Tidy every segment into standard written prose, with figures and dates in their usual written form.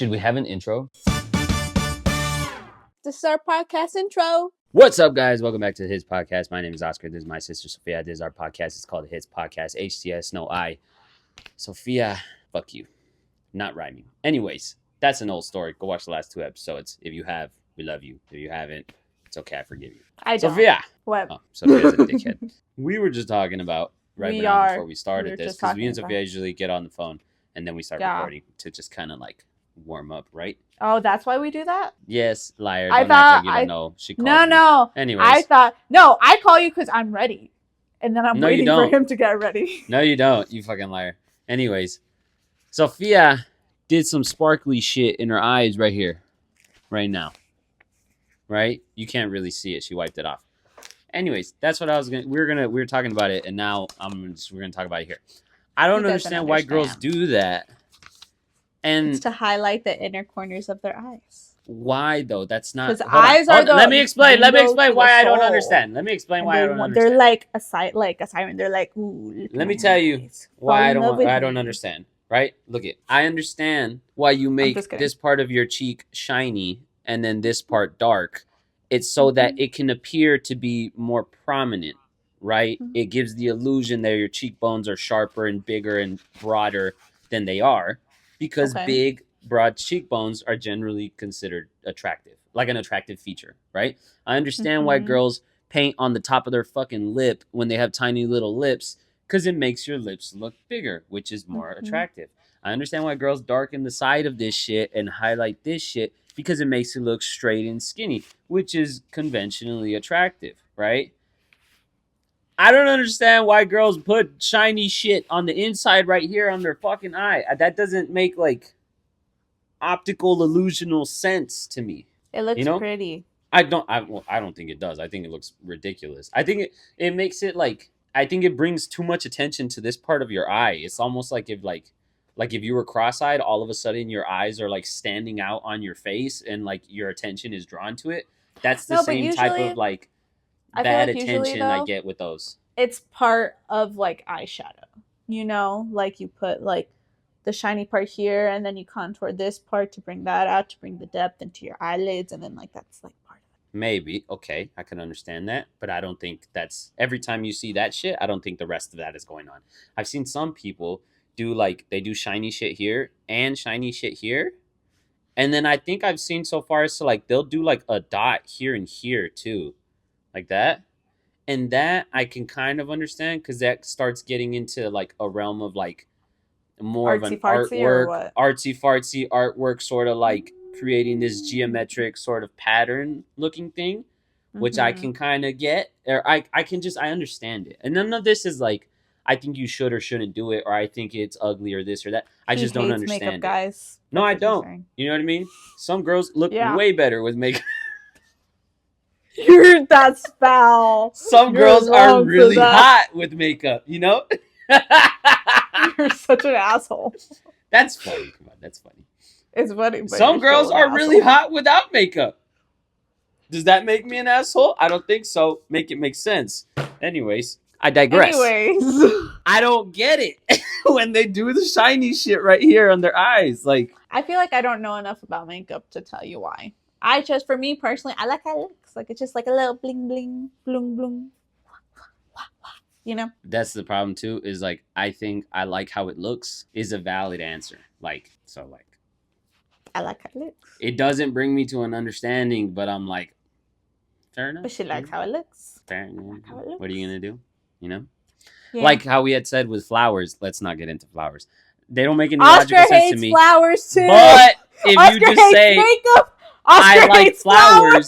Should we have an intro? This is our podcast intro. What's up, guys? Welcome back to HTS Podcast. My name is Oscar. This is my sister, Sofia. This is our podcast. It's called HTS Podcast. HTS, no I. Sofia, fuck you. Not rhyming. Anyways, that's an old story. Go watch the last 2 episodes. If you have, we love you. If you haven't, it's okay. I forgive you. I don't. Sofia. What? Oh, Sofia's a dickhead. We were just talking about before we started this, because me and Sofia usually get on the phone and then we start recording to just kind of like warm up, right? Oh, that's why we do that? Yes, liar. I Don't act like you don't know. She called me. No. Anyways. I call you because I'm ready. And then I'm waiting for him to get ready. No, you don't. You fucking liar. Anyways, Sofia did some sparkly shit in her eyes right here. Right now. Right? You can't really see it. She wiped it off. Anyways, that's what I was going to... We were talking about it, and now we're going to talk about it here. I don't understand why girls do that. And it's to highlight the inner corners of their eyes. Why though? That's not. Because eyes are the. Let me explain why I don't understand. Let me explain why I don't understand. They're like a siren. They're like, ooh. Let me tell you why I don't understand. Right? Look it. I understand why you make this part of your cheek shiny and then this part dark. It's so that it can appear to be more prominent. Right? Mm-hmm. It gives the illusion that your cheekbones are sharper and bigger and broader than they are. Because big, broad cheekbones are generally considered attractive, like an attractive feature, right? I understand why girls paint on the top of their fucking lip when they have tiny little lips, because it makes your lips look bigger, which is more attractive. I understand why girls darken the side of this shit and highlight this shit, because it makes it look straight and skinny, which is conventionally attractive, right? I don't understand why girls put shiny shit on the inside right here on their fucking eye. That doesn't make, like, optical illusional sense to me. It looks pretty. I don't think it does. I think it looks ridiculous. I think it makes it, like, I think it brings too much attention to this part of your eye. It's almost like if you were cross-eyed, all of a sudden your eyes are, like, standing out on your face and, like, your attention is drawn to it. That's the same type of, like... bad attention I get with those. It's part of like eyeshadow, like you put like the shiny part here and then you contour this part to bring that out, to bring the depth into your eyelids, and then like that's like part of it. Maybe. Okay, I can understand that, but I don't think that's every time you see that shit. I don't think the rest of that is going on. I've seen some people do like they do shiny shit here and shiny shit here. And then I think I've seen so far so like they'll do like a dot here and here too. Like that. And that I can kind of understand because that starts getting into like a realm of like more of an artwork, artsy-fartsy artwork, sort of like creating this geometric sort of pattern looking thing, which I can kind of get. Or I understand it. And none of this is like, I think you should or shouldn't do it, or I think it's ugly or this or that. I just don't understand makeup, guys. No, I don't. You know what I mean? Some girls look way better with makeup. That's foul. Some girls are really hot with makeup, You're such an asshole. That's funny. Come on, that's funny. It's funny. Some girls are really hot without makeup. Does that make me an asshole? I don't think so. Make it make sense. Anyways, I digress. I don't get it when they do the shiny shit right here on their eyes. Like, I feel like I don't know enough about makeup to tell you why. For me personally, I like how it looks. Like, it's just like a little bling, bling, bloom, bloom. That's the problem, too, is, like, I think I like how it looks is a valid answer. I like how it looks. It doesn't bring me to an understanding, but I'm like, fair enough. But she likes how it looks. Fair enough. Like how it looks. What are you going to do? Yeah. Like how we had said with flowers. Let's not get into flowers. They don't make any logical sense to me. Oscar hates flowers, too. But if Oscar you just say... makeup. I like flowers,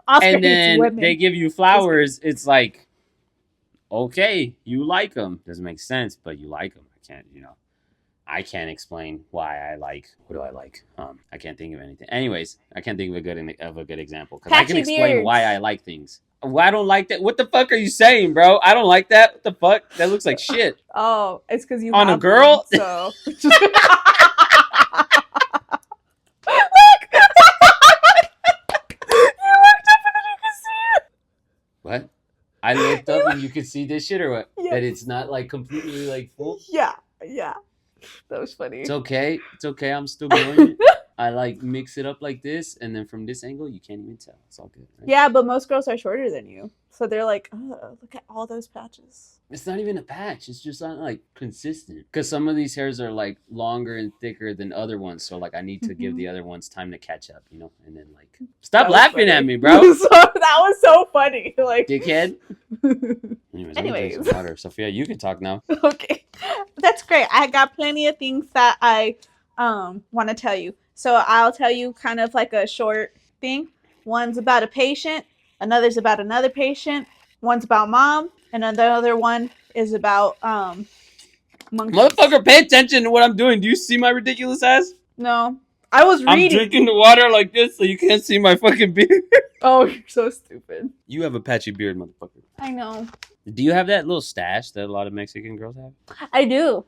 Oscar and then women. they give you flowers, it's like, okay, you like them. Doesn't make sense, but you like them. I can't explain why I like, what do I like? I can't think of anything. Anyways, I can't think of a good example, because I can explain why I like things. Well, I don't like that. What the fuck are you saying, bro? I don't like that. What the fuck? That looks like shit. Oh, it's because you on a girl? Them, so. What? I looked up and you could see this shit or what? Yeah. That it's not like completely like full? Yeah. That was funny. It's okay. I'm still doing it. I like mix it up like this, and then from this angle, you can't even tell. It's all good. Right? Yeah, but most girls are shorter than you, so they're like, oh, look at all those patches. It's not even a patch. It's just not like consistent. Because some of these hairs are like longer and thicker than other ones, so like I need to give the other ones time to catch up, you know. And then like, stop laughing at me, bro. That was so funny. Like, dickhead. Anyways, water. Sophia, you can talk now. Okay, that's great. I got plenty of things that I want to tell you. So I'll tell you kind of like a short thing. One's about a patient, another's about another patient, one's about mom, and another one is about monkeys. Motherfucker, pay attention to what I'm doing. Do you see my ridiculous ass? No. I was reading. I'm drinking the water like this so you can't see my fucking beard. Oh, you're so stupid. You have a patchy beard, motherfucker. I know. Do you have that little stash that a lot of Mexican girls have? I do.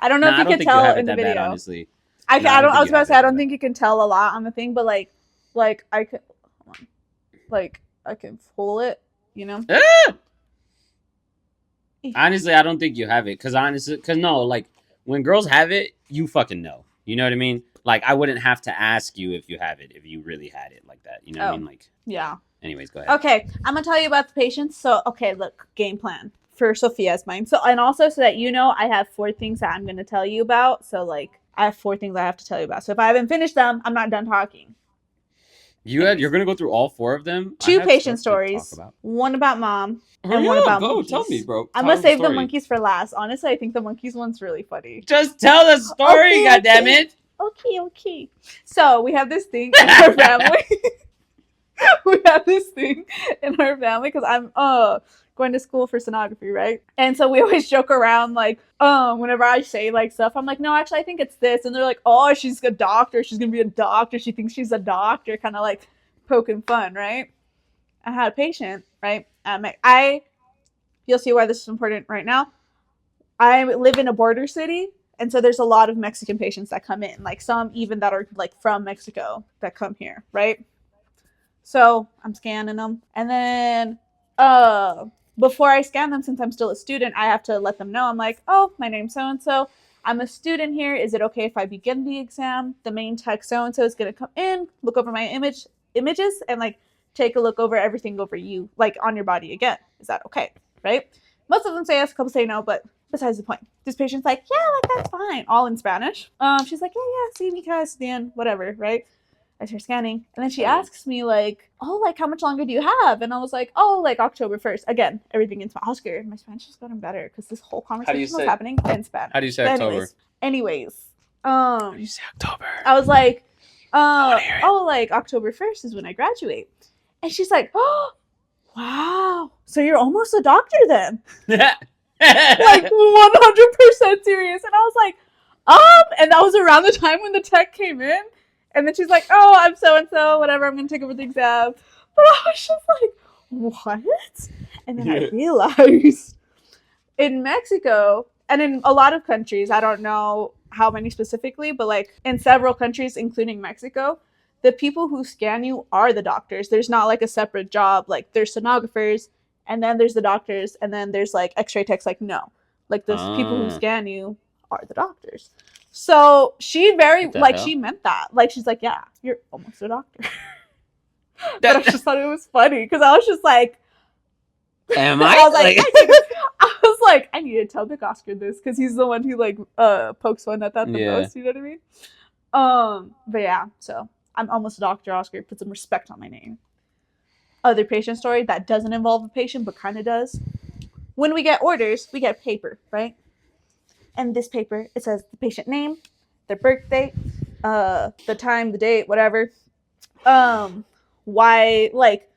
I don't know if you can tell in the video. Bad, honestly. I was about to say I don't think you can tell a lot on the thing, but like I could, hold on. Like I can pull it, you know. Ah! Honestly, I don't think you have it, cause no, like when girls have it, you fucking know. You know what I mean? Like I wouldn't have to ask you if you have it if you really had it like that. You know what I mean? Like yeah. Anyways, go ahead. Okay, I'm gonna tell you about the patients. So okay, look, game plan for Sofia's mind. So and also so that you know, I have 4 things that I'm gonna tell you about. So like I have 4 things I have to tell you about. So if I haven't finished them, I'm not done talking. You're gonna go through all 4 of them? 2 patient stories. One about mom and one about monkeys. Tell me, bro. I'm gonna save the monkeys for last. Honestly, I think the monkeys one's really funny. Just tell the story, goddammit. Okay. So we have this thing in our family. We have this thing in our family because I'm going to school for sonography, right? And so we always joke around like whenever I say like stuff, I'm like, no, actually I think it's this, and they're like, oh, she's a doctor, she's gonna be a doctor, she thinks she's a doctor, kind of like poking fun, right? I had a patient, right? You'll see why this is important right now. I live in a border city, and so there's a lot of Mexican patients that come in, like some even that are like from Mexico that come here, right? So I'm scanning them, and then before I scan them, since I'm still a student, I have to let them know. I'm like, oh, my name's so-and-so. I'm a student here. Is it okay if I begin the exam? The main tech so-and-so is going to come in, look over my images, and like take a look over everything over you, like on your body again. Is that okay? Right? Most of them say yes, a couple say no, but besides the point. This patient's like, yeah, like that's fine. All in Spanish. She's like, yeah, see me guys, then whatever, right? I start scanning, and then she asks me like, oh, like how much longer do you have? And I was like, oh, like October 1st. Again, everything in Spanish. Oscar, my Spanish has gotten better because this whole conversation was happening in Spanish. How do you say October? Anyways, how do you say October? I was like, oh, like October 1st is when I graduate. And she's like, oh, wow. So you're almost a doctor then. Like 100% serious. And I was like, and that was around the time when the tech came in. And then she's like, oh, I'm so-and-so, whatever, I'm going to take over the exam. But I was just like, what? And then I realized in Mexico, and in a lot of countries, I don't know how many specifically, but like in several countries, including Mexico, the people who scan you are the doctors. There's not like a separate job. Like there's sonographers, and then there's the doctors, and then there's like x-ray techs. Like, no. Like the people who scan you are the doctors. So she she meant that. Like, she's like, yeah, you're almost a doctor. But I just thought it was funny because I was just like, am I? I was like, I need to tell Big Oscar this because he's the one who like pokes fun at that the most. You know what I mean? But yeah, so I'm almost a doctor, Oscar. Put some respect on my name. Other patient story that doesn't involve a patient but kind of does. When we get orders, we get paper, right? And this paper, it says the patient name, their birth date, the time, the date, whatever. Why, like,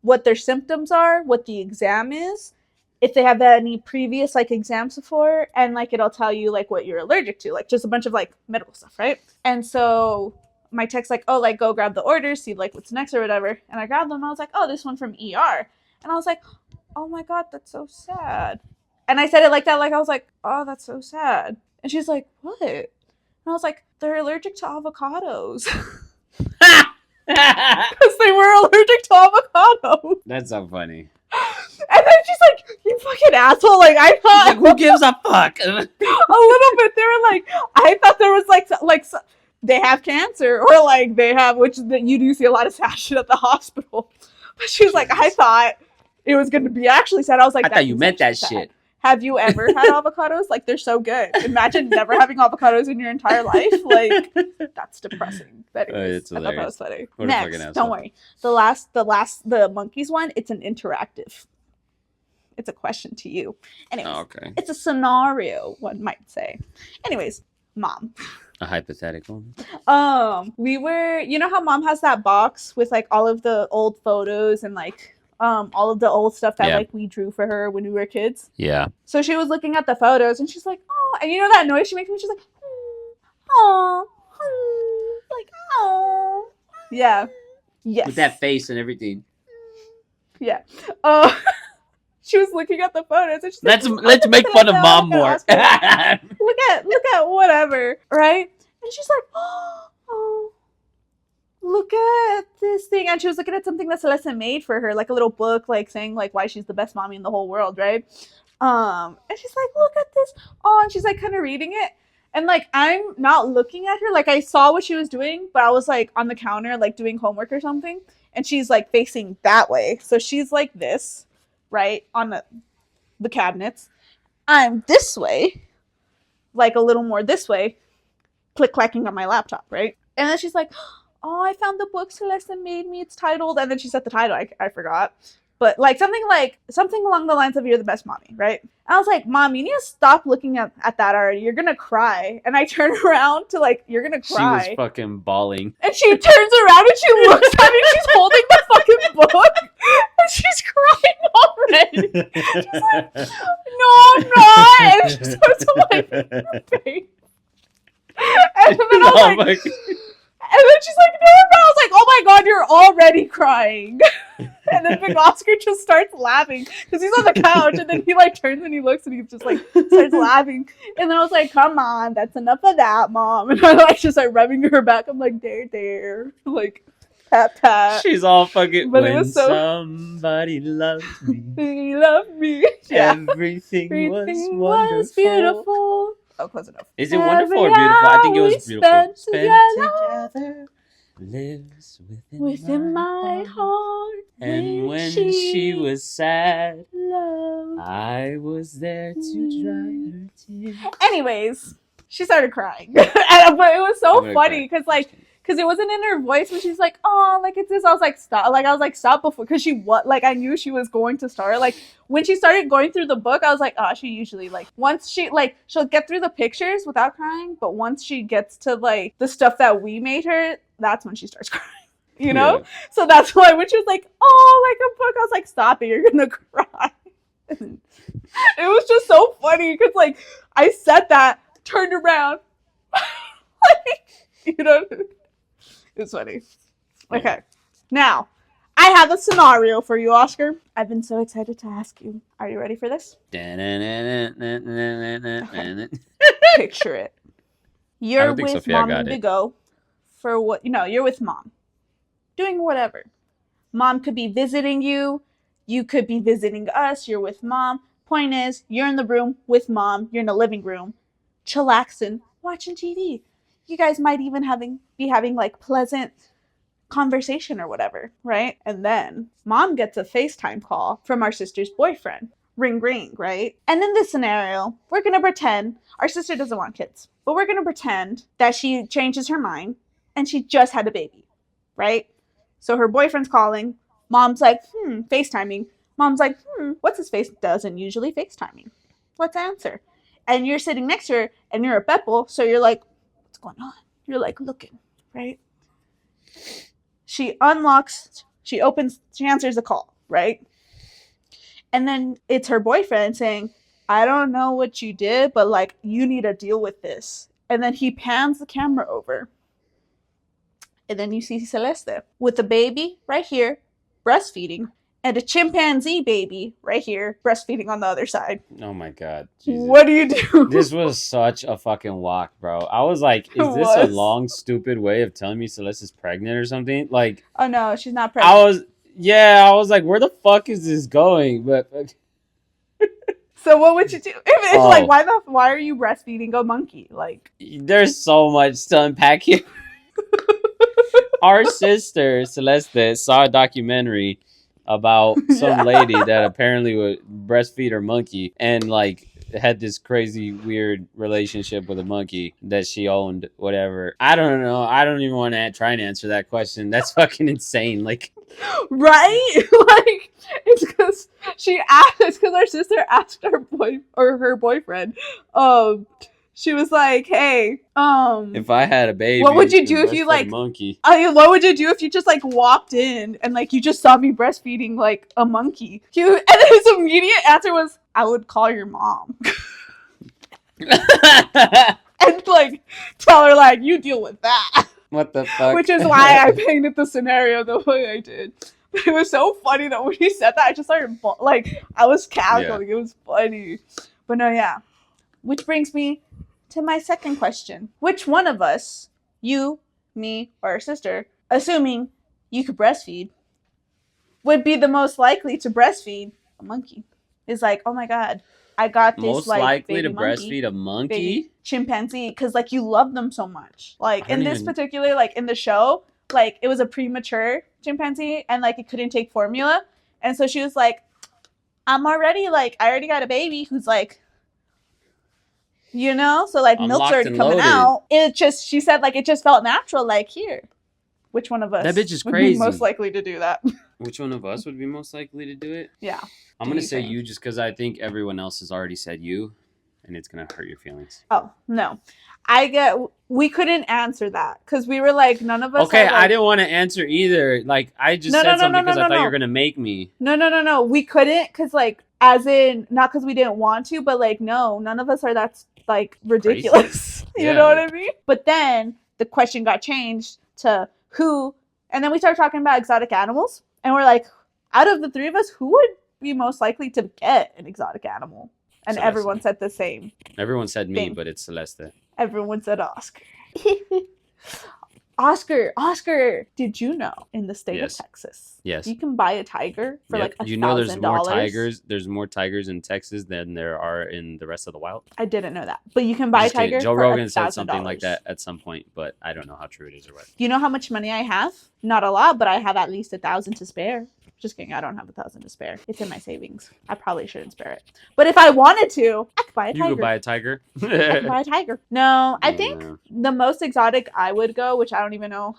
what their symptoms are, what the exam is, if they have any previous, like, exams before, and, like, it'll tell you, like, what you're allergic to, like, just a bunch of, like, medical stuff, right? And so my tech's like, oh, like, go grab the orders, see, like, what's next or whatever. And I grabbed them, and I was like, oh, this one from ER. And I was like, oh, my God, that's so sad. And I said it like that, like I was like, oh, that's so sad. And she's like, what? And I was like, they're allergic to avocados. Because they were allergic to avocado. That's so funny. And then she's like, you fucking asshole. Like, I thought... Like, who gives a fuck? A little bit. They were like... I thought there was, like they have cancer. Or, like, they have... Which you do see a lot of sad shit at the hospital. But she was like, I thought it was going to be actually sad. I was like... I thought you meant that shit. Have you ever had avocados? Like, they're so good. Imagine never having avocados in your entire life. Like, that's depressing. But I thought that was funny. Next, don't worry. The monkeys one, it's an interactive. It's a question to you. Anyways, okay. It's a scenario, one might say. Anyways, Mom. A hypothetical. We were, you know how Mom has that box with like all of the old photos and like all of the old stuff that like we drew for her when we were kids. Yeah. So she was looking at the photos and she's like, oh, and you know that noise she makes when she's like, oh, like, oh, yeah, yes. With that face and everything. Yeah. She was looking at the photos and she's like, let's make fun of Mom more. Look at whatever, right? And she's like, oh, look at this thing. And she was looking at something that Celeste made for her, like a little book, like saying like why she's the best mommy in the whole world, right? And she's like, look at this. Oh, and she's like kind of reading it. And like I'm not looking at her. Like I saw what she was doing, but I was like on the counter, like doing homework or something. And she's like facing that way. So she's like this, right? On the cabinets. I'm this way, like a little more this way, click-clacking on my laptop, right? And then she's like, oh, I found the book Celeste made me. It's titled, and then she said the title. I forgot. But like something along the lines of "You're the best mommy," right? And I was like, Mom, you need to stop looking at that already. You're gonna cry. And I turn around to like, you're gonna cry. She was fucking bawling. And she turns around and she looks at me. She's holding the fucking book, and she's crying already. She's like, no, I'm not. And she starts to like her face. And then I was like. And then she's like, no. I was like, oh my God, you're already crying. And then Big Oscar just starts laughing because he's on the couch. And then he like turns and he looks and he just like starts laughing. And then I was like, come on, that's enough of that, Mom. And I like just like rubbing her back. I'm like, there. Like, pat. She's all fucking, but when it was so... somebody loves me. He loved me. Yeah. Everything was beautiful. Oh, close enough. Is it wonderful or beautiful? I think it was beautiful. Spent together lives within my heart. And when she was sad, love, I was there to dry her tears. Anyways, she started crying. But it was so funny because it wasn't in her voice when she's like, oh, like it's this. I was like, stop before, because I knew she was going to start. Like when she started going through the book, I was like, oh, she usually like once she like she'll get through the pictures without crying, but once she gets to like the stuff that we made her, that's when she starts crying. You know? Yeah. So that's why when she was like, oh, like a book, I was like, stop it, you're gonna cry. It was just so funny because like I said that, turned around, like, you know. It's funny. Okay. Now, I have a scenario for you, Oscar. I've been so excited to ask you. Are you ready for this? Okay. Picture it. You're with Sofia Mommy to go for what? You're with Mom. Doing whatever. Mom could be visiting you. You could be visiting us. You're with Mom. Point is, you're in the room with Mom. You're in the living room, chillaxing, watching TV. You guys might even be having like pleasant conversation or whatever, right? And then Mom gets a FaceTime call from our sister's boyfriend. Ring, ring, right? And in this scenario, we're going to pretend our sister doesn't want kids, but we're going to pretend that she changes her mind and she just had a baby, right? So her boyfriend's calling. Mom's like, FaceTiming. Mom's like, what's his face? Doesn't usually FaceTiming. Let's answer. And you're sitting next to her and you're a Bepple, so you're like, what's going on? You're like looking, right? She unlocks, she answers the call, right? And then it's her boyfriend saying, I don't know what you did, but like you need to deal with this. And then he pans the camera over. And then you see Celeste with a baby right here, breastfeeding, and a chimpanzee baby right here, breastfeeding on the other side. Oh my God. Jesus. What do you do? This was such a fucking walk, bro. I was like, is this a long, stupid way of telling me Celeste is pregnant or something? Like, oh no, she's not pregnant. I was like, where the fuck is this going? But So what would you do? If it's like, why are you breastfeeding a monkey? Like, there's so much to unpack here. Our sister Celeste saw a documentary about some lady that apparently would breastfeed her monkey and like had this crazy weird relationship with a monkey that she owned, whatever. I don't know. I don't even want to try and answer that question. That's fucking insane. Like, right? Like, it's because our sister asked her boyfriend, she was like, "Hey, if I had a baby, what would you do if you like monkey? What would you do if you just like walked in and like you just saw me breastfeeding like a monkey?" And his immediate answer was, "I would call your mom." And like tell her like, "You deal with that." What the fuck? Which is why I painted the scenario the way I did. But it was so funny that when he said that, I just started like I was cackling. Yeah. It was funny. But no, yeah. Which brings me to my second question. Which one of us, you, me, or our sister, assuming you could breastfeed, would be the most likely to breastfeed a monkey? Is like, oh my god, I got this most like likely baby to monkey, breastfeed a monkey, chimpanzee, because like you love them so much. Like in this particular, like in the show, like it was a premature chimpanzee and like it couldn't take formula, and so she was like, I already got a baby who's like, you know, so like milk's already coming out. She said like it just felt natural. Like, here, which one of us that bitch is crazy. Be most likely to do that? Which one of us would be most likely to do it? Yeah. I'm going to say you just because I think everyone else has already said you, and it's going to hurt your feelings. Oh, no. We couldn't answer that because we were like, none of us. Okay, like, I didn't want to answer either. Like, I just said something because I thought you were going to make me. No. We couldn't because, like, as in, not because we didn't want to, but, like, no, none of us are that, like, ridiculous. You know what I mean? But then the question got changed to who, and then we started talking about exotic animals, and we're like, out of the three of us, who would be most likely to get an exotic animal? And Celeste. Everyone said the same. Everyone said me, but it's Celeste. Everyone said Oscar. Oscar, did you know in the state of Texas, you can buy a tiger for like $1,000? You know there's more tigers in Texas than there are in the rest of the wild? I didn't know that. But you can buy a tiger Joe Rogan said something like that at some point, but I don't know how true it is or what. You know how much money I have? Not a lot, but I have at least 1,000 to spare. Just kidding, I don't have 1,000 to spare. It's in my savings. I probably shouldn't spare it. But if I wanted to, I could buy a tiger. You could buy a tiger? I could buy a tiger. No, I think the most exotic I would go, which I don't even know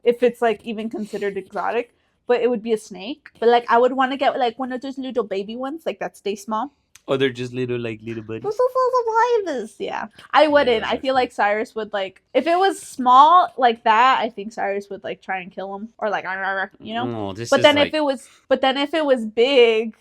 if it's like even considered exotic, but it would be a snake. But like I would want to get like one of those little baby ones, like that stay small. Oh, they're just little buddies. Yeah, I wouldn't. I feel like Cyrus would like if it was small like that. I think Cyrus would like try and kill him or like you know. But then if it was big,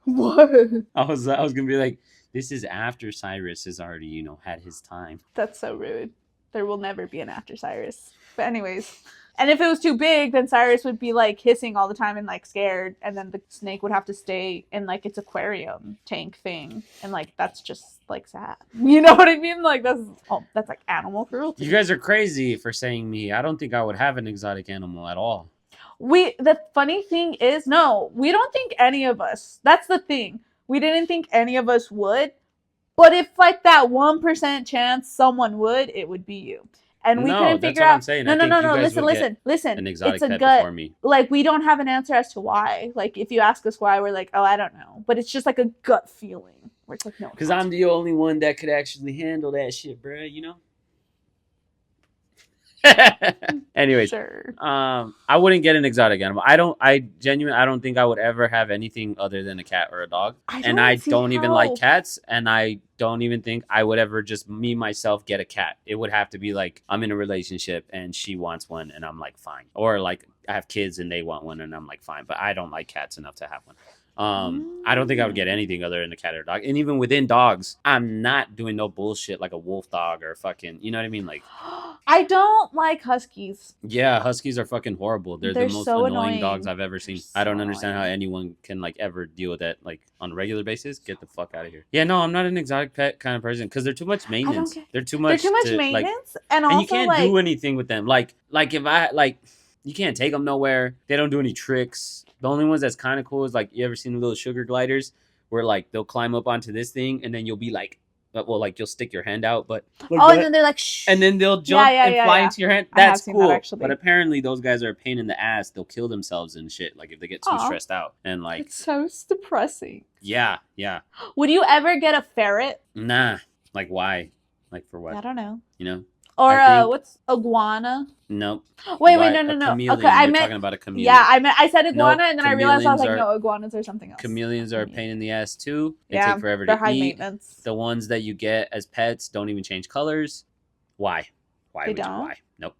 what? I was gonna be like, this is after Cyrus has already had his time. That's so rude. There will never be an after Cyrus. But anyways. And if it was too big, then Cyrus would be like hissing all the time and like scared. And then the snake would have to stay in like its aquarium tank thing. And like, that's just like sad. You know what I mean? Like that's like animal cruelty. You guys are crazy for saying me. I don't think I would have an exotic animal at all. The funny thing is, no, we don't think any of us. That's the thing. We didn't think any of us would. But if like that 1% chance someone would, it would be you. And we couldn't figure out. No. Listen. An exotic it's a pet gut. Before me. Like we don't have an answer as to why. Like if you ask us why, we're like, oh, I don't know. But it's just like a gut feeling. Where it's like no. Because I'm the only one that could actually handle that shit, bro. You know. Anyways, sure. I wouldn't get an exotic animal. I genuinely don't think I would ever have anything other than a cat or a dog. I don't even like cats, and I don't even think I would ever just me myself get a cat. It would have to be like I'm in a relationship and she wants one and I'm like fine, or like I have kids and they want one and I'm like fine. But I don't like cats enough to have one. I don't think I would get anything other than a cat or a dog. And even within dogs, I'm not doing no bullshit like a wolf dog or fucking, you know what I mean? Like, I don't like huskies. Yeah, huskies are fucking horrible. They're the most so annoying dogs I've ever seen. I don't understand how anyone can like ever deal with that like on a regular basis. Get the fuck out of here. Yeah, no, I'm not an exotic pet kind of person because they're too much maintenance. They're too much maintenance, and also you can't do anything with them. Like if I like. You can't take them nowhere. They don't do any tricks. The only ones that's kind of cool is like you ever seen the little sugar gliders where like they'll climb up onto this thing and then you'll be like, well, like you'll stick your hand out, but like and then they're like, shh. And then they'll jump and fly into your hand. That's cool. That, but apparently those guys are a pain in the ass. They'll kill themselves and shit. Like if they get too stressed out and like. It's so depressing. Yeah. Would you ever get a ferret? Nah. Like why? Like for what? I don't know. You know. Or what's iguana? Nope. Wait, no. Chameleon. Okay, I meant talking about a chameleon. Yeah, I said iguana, and then I realized I was like, no, iguanas are something else. Chameleons are a pain in the ass too. They take forever to eat. They're high maintenance. The ones that you get as pets don't even change colors. Why? Why would you? Why? Nope.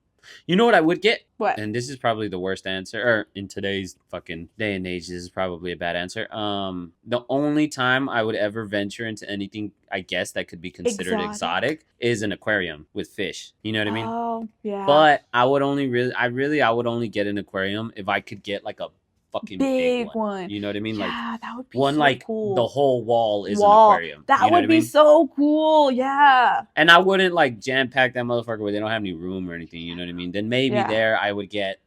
You know what I would get? What? And this is probably the worst answer, or in today's fucking day and age, this is probably a bad answer. The only time I would ever venture into anything, I guess, that could be considered exotic is an aquarium with fish. You know what I mean? Oh, yeah. But I would only I would only get an aquarium if I could get like a fucking big one. You know what I mean? Yeah, like that would be one so like cool. The whole wall is an aquarium. That would be so cool. Yeah. And I wouldn't like jam pack that motherfucker where they don't have any room or anything. You know what I mean? Then maybe there I would get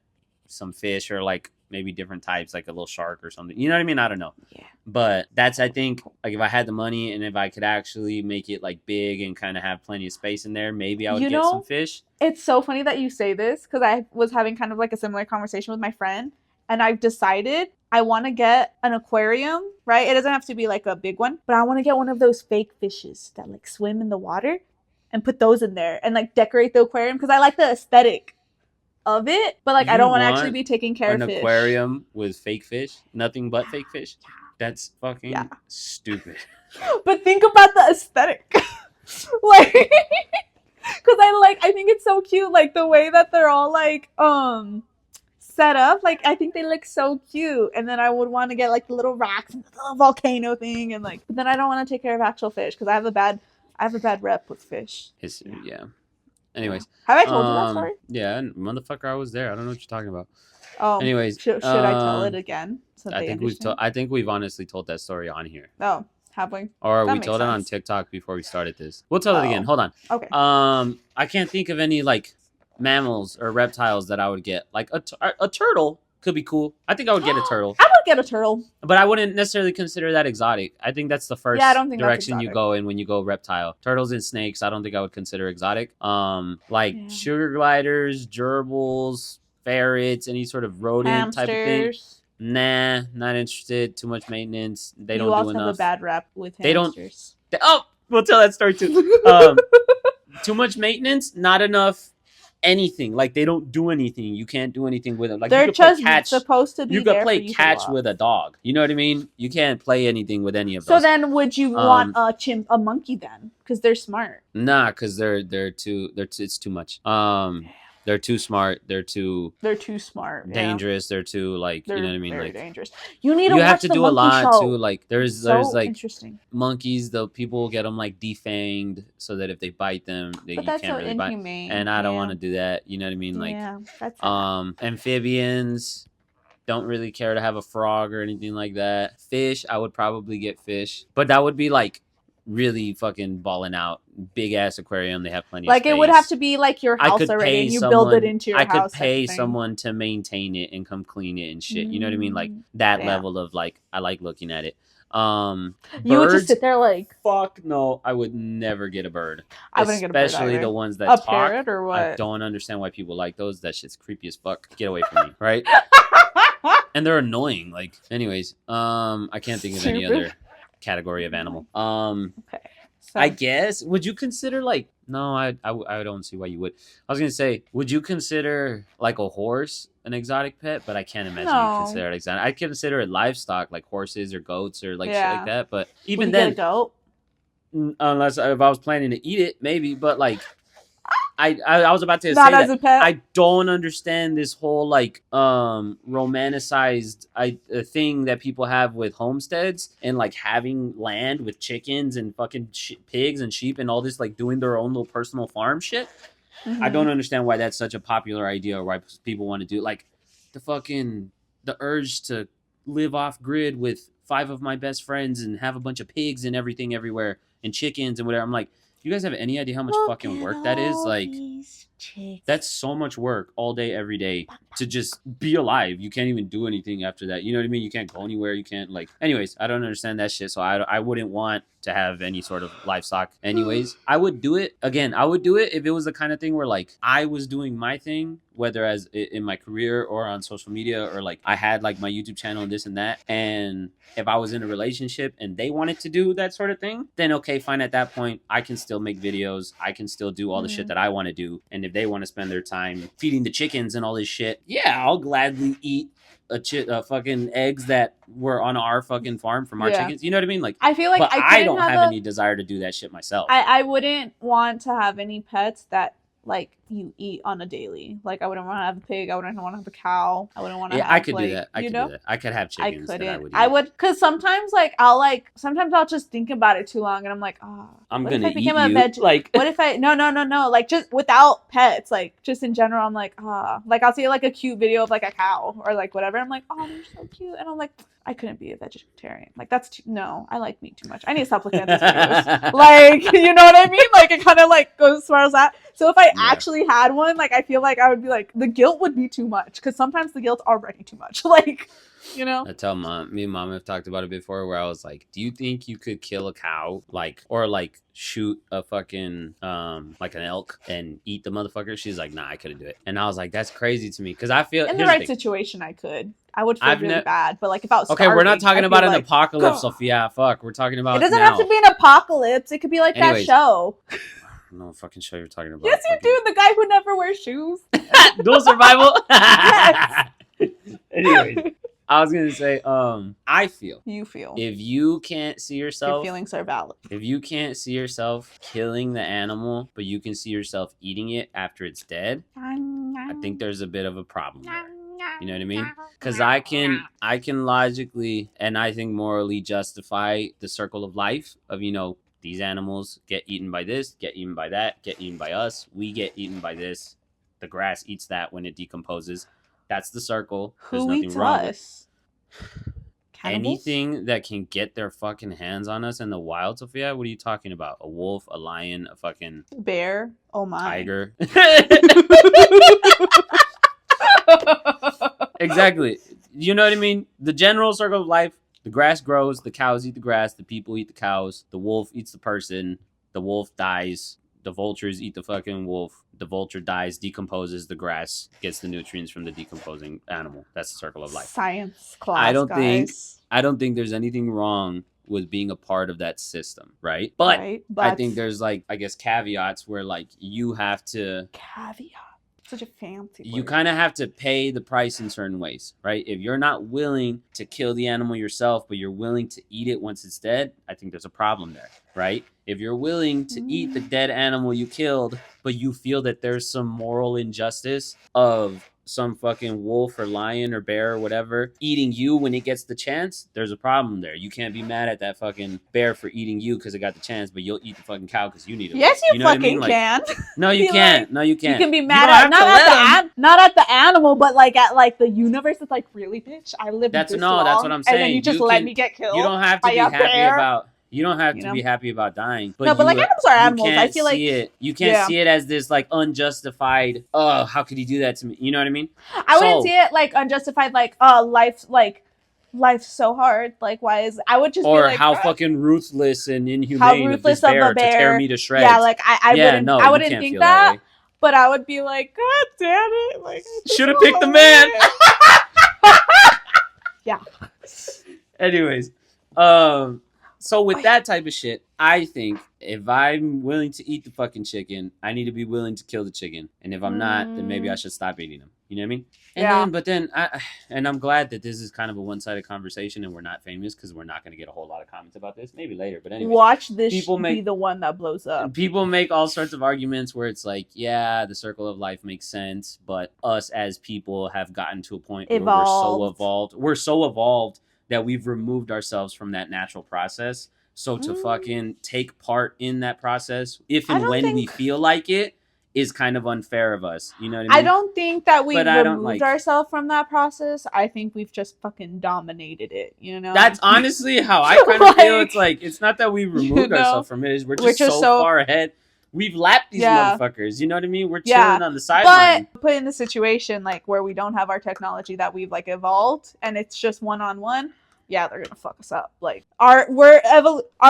some fish or like maybe different types, like a little shark or something. You know what I mean? I don't know. Yeah. But that's, I think, like if I had the money and if I could actually make it like big and kind of have plenty of space in there, maybe I would get some fish. It's so funny that you say this because I was having kind of like a similar conversation with my friend. And I've decided I want to get an aquarium, right? It doesn't have to be like a big one, but I want to get one of those fake fishes that like swim in the water and put those in there and like decorate the aquarium because I like the aesthetic of it, but like I don't want to actually be taking care of fish. An aquarium with fake fish? Nothing but fake fish? That's fucking stupid. But think about the aesthetic. Like, because I think it's so cute, like the way that they're all like, set up, like I think they look so cute, and then I would want to get like the little rocks and the little volcano thing, and like, but then I don't want to take care of actual fish because I have a bad rep with fish. Anyways, have I told you that story? Yeah, motherfucker, I was there. I don't know what you're talking about. Anyways, should I tell it again? So I think we've honestly told that story on here. Oh, have we? Or we told it on TikTok before we started this. We'll tell it again. Hold on. Okay. I can't think of any like mammals or reptiles that I would get. Like a turtle could be cool. I think I would get a turtle. I would get a turtle, but I wouldn't necessarily consider that exotic. I think that's the first direction you go in when you go reptile. Turtles and snakes, I don't think I would consider exotic. Sugar gliders, gerbils, ferrets, any sort of rodent type of thing. Nah, not interested. Too much maintenance. They don't do enough. You also have a bad rap with hamsters. We'll tell that story too. Too much maintenance, not enough anything. Like they don't do anything. You can't do anything with them. Like they're just supposed to be. You could play catch with a dog. You know what I mean? You can't play anything with any of those. So then, would you want a monkey then? Because they're smart. Nah, because it's too much. They're too smart. They're too smart. Dangerous. They're too you know what I mean? Very like dangerous. You have to do a lot show. Too. Like there's like interesting. Monkeys. Though people get them like defanged so that if they bite them, you can't really inhumane. bite. And I don't want to do that. You know what I mean? Like that's amphibians. Don't really care to have a frog or anything like that. Fish. I would probably get fish, but that would be like really fucking balling out. Big ass aquarium. They have plenty of space. It would have to be like your house already and you build it into your house. I could pay someone to maintain it and come clean it and shit. You know what I mean? Like that level of like, I like looking at it. You would just sit there like, fuck no, I would never get a bird. I wouldn't get a bird especially the ones that talk. Parrot or what? I don't understand why people like those. That shit's creepy as fuck. Get away from me, right? And they're annoying. Like, anyways, I can't think of any other category of animal. Okay. So. I guess, would you consider like, no, I don't see why you would. I was going to say, would you consider like a horse an exotic pet? But I can't imagine you consider it exotic. I consider it livestock, like horses or goats or like shit like that. But even then, get a goat? Unless if I was planning to eat it, maybe. But like, I was about to say that as a pet. I don't understand this whole like romanticized thing that people have with homesteads and like having land with chickens and fucking pigs and sheep and all this, like doing their own little personal farm shit. Mm-hmm. I don't understand why that's such a popular idea or why people want to do it. Like the urge to live off grid with 5 of my best friends and have a bunch of pigs and everything everywhere and chickens and whatever. I'm like, you guys have any idea how much fucking work that is? Like, that's so much work all day, every day to just be alive. You can't even do anything after that. You know what I mean? You can't go anywhere. You can't like. Anyways, I don't understand that shit. So I wouldn't want to have any sort of livestock. Anyways, I would do it again. I would do it if it was the kind of thing where like I was doing my thing, whether as in my career or on social media, or like I had like my YouTube channel and this and that. And if I was in a relationship and they wanted to do that sort of thing, then okay, fine. At that point, I can still make videos. I can still do all the shit that I want to do. And if they want to spend their time feeding the chickens and all this shit, yeah, I'll gladly eat fucking eggs that were on our fucking farm from our chickens. You know what I mean? Like, I feel like but I don't have any desire to do that shit myself. I wouldn't want to have any pets that like you eat on a daily. Like I wouldn't want to have a pig. I wouldn't want to have a cow. I wouldn't want to have I could like, do that. I could do that. I could have chickens. I couldn't. I would because sometimes sometimes I'll just think about it too long and I'm like, I'm gonna eat you. Like what if I no like just without pets, like just in general, I'm like, like I'll see like a cute video of like a cow or like whatever. I'm like, oh, they're so cute. And I'm like, I couldn't be a vegetarian. Like that's no, I like meat too much. I need to stop looking at these videos. Like, you know what I mean? Like it kind of like goes as far as that. So if I actually had one, like I feel like I would be like, the guilt would be too much because sometimes the guilt's already too much. Like, you know. I tell me and mom have talked about it before, where I was like, do you think you could kill a cow, like, or like shoot a fucking like an elk and eat the motherfucker? She's like, nah, I couldn't do it. And I was like, that's crazy to me because I feel in the right situation I could. I would feel really bad, but like if I was starving, we're not talking about an apocalypse, Sophia. Fuck, we're talking about. It doesn't have to be an apocalypse. It could be like that show. No fucking show you're talking about. Yes, you do. The guy who never wears shoes. Dual survival. Yes. Anyways, I was gonna say, I feel. You feel. If you can't see yourself, your feelings are valid. If you can't see yourself killing the animal, but you can see yourself eating it after it's dead, I think there's a bit of a problem there. You know what I mean? Because I can logically and I think morally justify the circle of life of, you know, these animals get eaten by this, get eaten by that, get eaten by us. We get eaten by this. The grass eats that when it decomposes. That's the circle. There's nothing wrong with anything that can get their fucking hands on us in the wild, Sophia. What are you talking about? A wolf, a lion, a fucking bear? Oh my. Tiger. Exactly. You know what I mean? The general circle of life. The grass grows, the cows eat the grass, the people eat the cows, the wolf eats the person, the wolf dies, the vultures eat the fucking wolf, the vulture dies, decomposes, the grass gets the nutrients from the decomposing animal. That's the circle of life. Science class, I don't think there's anything wrong with being a part of that system, right? But I think there's like, I guess, caveats where like you have to... Caveat. Such a fancy word. You kind of have to pay the price in certain ways, right? If you're not willing to kill the animal yourself, but you're willing to eat it once it's dead, I think there's a problem there, right? If you're willing to eat the dead animal you killed, but you feel that there's some moral injustice of some fucking wolf or lion or bear or whatever eating you when it gets the chance, there's a problem there. You can't be mad at that fucking bear for eating you because it got the chance, but you'll eat the fucking cow because you need it. Yes, you know fucking I mean? Can. No, you can't. No, you can't. You can be mad at not at the animal, but like at like the universe. It's like, really, bitch, I lived this long, that's what I'm saying. And then you just let me get killed. You don't have to be happy about. You don't have to be happy about dying. But but like animals are animals. I feel like you can't see it as this like unjustified. Oh, how could he do that to me? You know what I mean? I wouldn't see it like unjustified. Like life's so hard. Like why is I would just or be like, how fucking ruthless and inhumane of this bear to tear me to shreds. Yeah, like I wouldn't think that. But I would be like, God damn it! Like should have picked the man. Yeah. Anyways, so with that type of shit, I think if I'm willing to eat the fucking chicken, I need to be willing to kill the chicken. And if I'm not, then maybe I should stop eating them. You know what I mean? And I'm glad that this is kind of a one-sided conversation and we're not famous because we're not going to get a whole lot of comments about this. Maybe later, but anyway. Watch this be the one that blows up. People make all sorts of arguments where it's like, yeah, the circle of life makes sense, but us as people have gotten to a point where we're so evolved. We're so evolved that we've removed ourselves from that natural process. So to fucking take part in that process, if and when we feel like it, is kind of unfair of us. You know what I mean? I don't think that we've removed ourselves from that process. I think we've just fucking dominated it, you know? That's honestly how I kind of feel. It's like, it's not that we removed ourselves from it. We're just so far ahead. We've lapped these motherfuckers. You know what I mean? We're chilling on the sideline. But put in the situation like where we don't have our technology that we've like evolved, and it's just one-on-one. Yeah, they're gonna fuck us up. Like our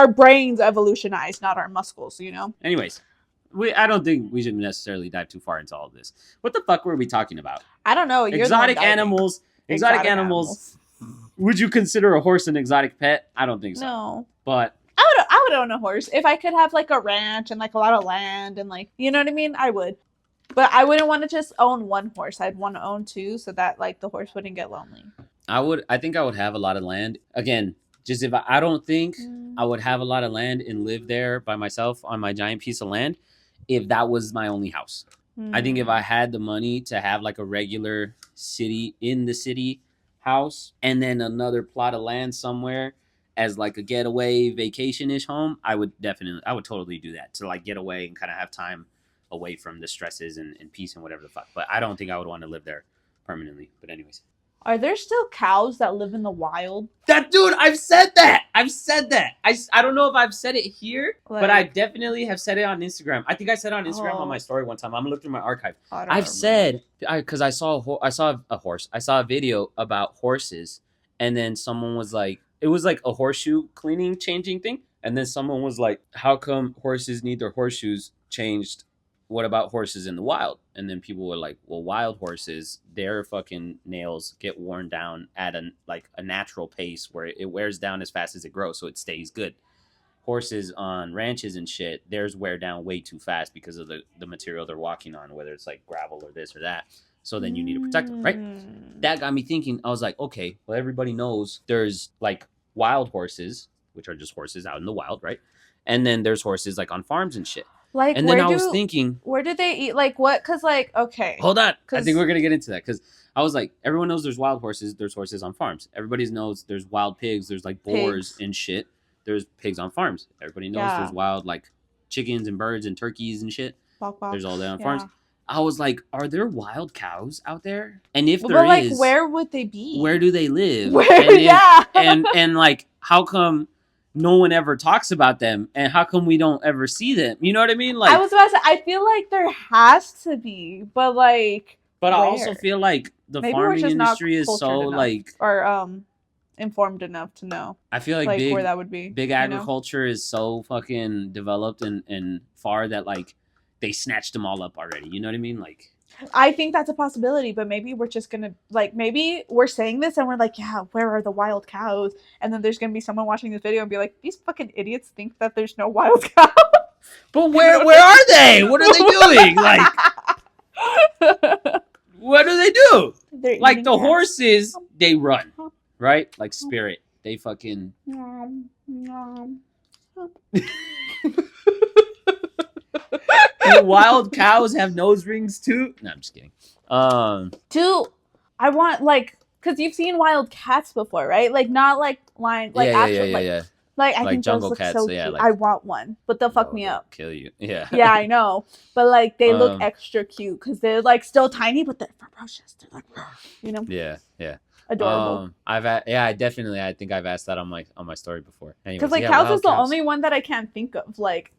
brains evolutionized, not our muscles. You know. Anyways, I don't think we should necessarily dive too far into all of this. What the fuck were we talking about? I don't know. Exotic animals. Exotic animals. Would you consider a horse an exotic pet? I don't think so. No. But I would own a horse if I could have like a ranch and like a lot of land and like, you know what I mean? I would. But I wouldn't want to just own one horse. I'd want to own two so that like the horse wouldn't get lonely. I think I would have a lot of land. Again, just if I don't think I would have a lot of land and live there by myself on my giant piece of land if that was my only house. I think if I had the money to have like a regular city in the city house and then another plot of land somewhere as like a getaway vacation-ish home, I would totally do that to like get away and kind of have time away from the stresses and peace and whatever the fuck. But I don't think I would want to live there permanently. But anyways. Are there still cows that live in the wild? Dude, I've said that. I don't know if I've said it here, but I definitely have said it on Instagram. I think I said it on Instagram on my story one time. I'm gonna look through my archive. I've said because I saw a horse. I saw a video about horses, and then someone was like, it was like a horseshoe changing thing, and then someone was like, how come horses need their horseshoes changed? What about horses in the wild? And then people were like, well, wild horses, their fucking nails get worn down at a natural pace where it wears down as fast as it grows, so it stays good. Horses on ranches and shit, theirs wear down way too fast because of the material they're walking on, whether it's like gravel or this or that. So then you need to protect them, right? That got me thinking. I was like, okay, well, everybody knows there's like wild horses, which are just horses out in the wild, right? And then there's horses like on farms and shit. Like, and then I was thinking, where do they eat? Like, what? Because, like, okay. Hold on. I think we're going to get into that. Because I was like, everyone knows there's wild horses. There's horses on farms. Everybody knows there's wild pigs. There's, like, boars and shit. There's pigs on farms. Everybody knows there's wild, like, chickens and birds and turkeys and shit. There's all that on farms. I was like, are there wild cows out there? And if there is... like, where would they be? Where do they live? Where? And, like, how come... no one ever talks about them, and how come we don't ever see them? You know what I mean? Like, I was about to say, I feel like there has to be, but like, but where? I also feel like the farming industry is so like, or informed enough to know. I feel like big, where that would be. Big agriculture is so fucking developed and far that like they snatched them all up already. You know what I mean? Like, I think that's a possibility, but maybe we're just gonna like, maybe we're saying this and we're like, yeah, where are the wild cows? And then there's gonna be someone watching this video and be like, these fucking idiots think that there's no wild cows. But where are they? What are they doing? Like, what do they do? Like the horses, they run, right? Like Spirit, they fucking. Do wild cows have nose rings too? No, I'm just kidding. I want like, cause you've seen wild cats before, right? Like not like lion, like yeah. Like I like think jungle those look cats, so yeah, cute. like, I want one, but they'll fuck me up. Kill you. Yeah. Yeah, I know. But like they look extra cute because they're like still tiny, but they're ferocious. They're like, you know. Yeah. Adorable. I think I've asked that on my story before. Because like cows is the only one that I can't think of. Like,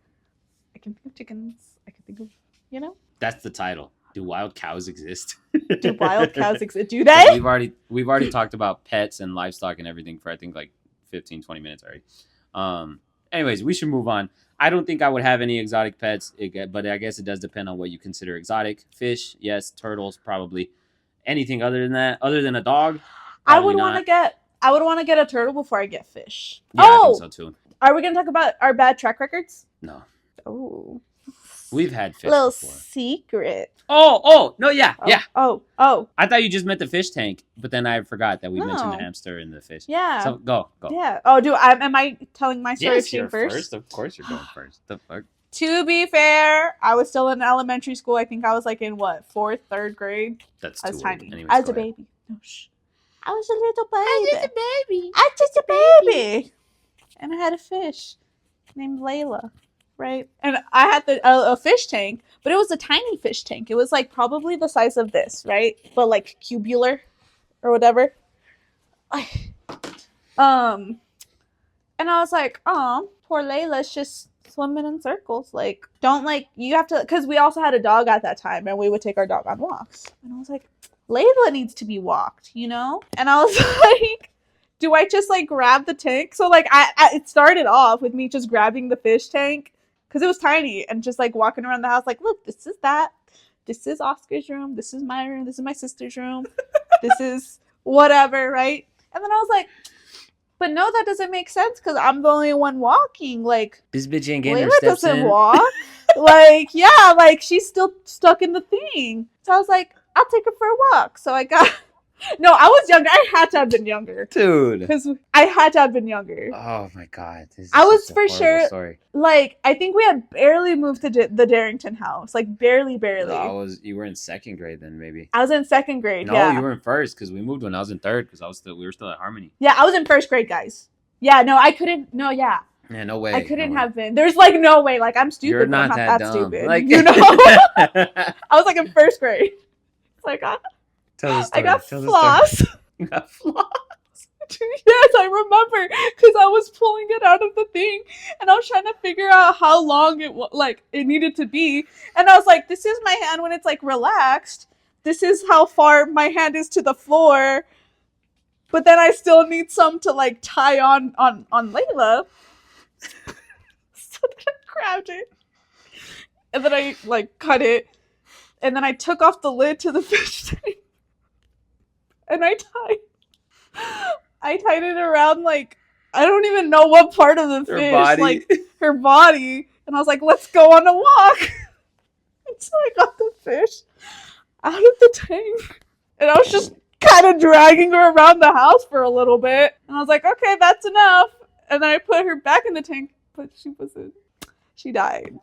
I can think of chickens. I can think of, you know. That's the title. Do wild cows exist? Do wild cows exist? Do they? We've already talked about pets and livestock and everything for I think like 15, 20 minutes already. Anyways, we should move on. I don't think I would have any exotic pets, but I guess it does depend on what you consider exotic. Fish, yes. Turtles, probably. Anything other than that, other than a dog, I would want to get a turtle before I get fish. Yeah, I think so too. Are we gonna talk about our bad track records? No. Oh. We've had fish little before. Secret. Oh, no, yeah. Oh. I thought you just meant the fish tank, but then I forgot that we mentioned the hamster and the fish. Yeah. So go. Yeah. Oh, am I telling my story first? Of course you're going first. The fuck? To be fair, I was still in elementary school. I think I was like in what, 4th, 3rd grade. That's I was tiny. Anyways, I was a baby. No, shh. I was a little baby. I was just a baby. And I had a fish named Layla. Right, and I had a fish tank, but it was a tiny fish tank. It was like probably the size of this, right? But like cubular, or whatever. And I was like, oh, poor Layla's just swimming in circles. Like, don't like, you have to, because we also had a dog at that time and we would take our dog on walks. And I was like, Layla needs to be walked, you know? And I was like, do I just like grab the tank? So like, it started off with me just grabbing the fish tank because it was tiny and just like walking around the house like, look, this is that. This is Oscar's room. This is my room. This is my sister's room. This is whatever, right? And then I was like, but no, that doesn't make sense because I'm the only one walking. Like, this bitch ain't getting Layla her steps doesn't in. walk. Like, yeah, like she's still stuck in the thing. So I was like, I'll take her for a walk. So I got. No, I was younger. I had to have been younger, dude. Because I had to have been younger. Oh my god, I was for sure. Story. Like, I think we had barely moved to the Darrington house. Like, barely. No, you were in second grade then, maybe. I was in second grade. No, yeah. You were in first because we moved when I was in third because we were still at Harmony. Yeah, I was in first grade, guys. Yeah, no, I couldn't. No, yeah. Yeah, no way. I couldn't have been. There's like no way. Like, I'm stupid. You're not, I'm not that dumb. stupid. Like, you know. I was like in first grade. Like, tell the story. I got floss. You got floss. Yes, I remember because I was pulling it out of the thing and I was trying to figure out how long it needed to be. And I was like, this is my hand when it's like relaxed. This is how far my hand is to the floor. But then I still need some to like tie on Layla. So then I grabbed it. And then I like cut it. And then I took off the lid to the fish tank. And I tied it around like, I don't even know what part of the fish. Body. Like her body. And I was like, let's go on a walk. And so I got the fish out of the tank. And I was just kind of dragging her around the house for a little bit. And I was like, okay, that's enough. And then I put her back in the tank, but she died.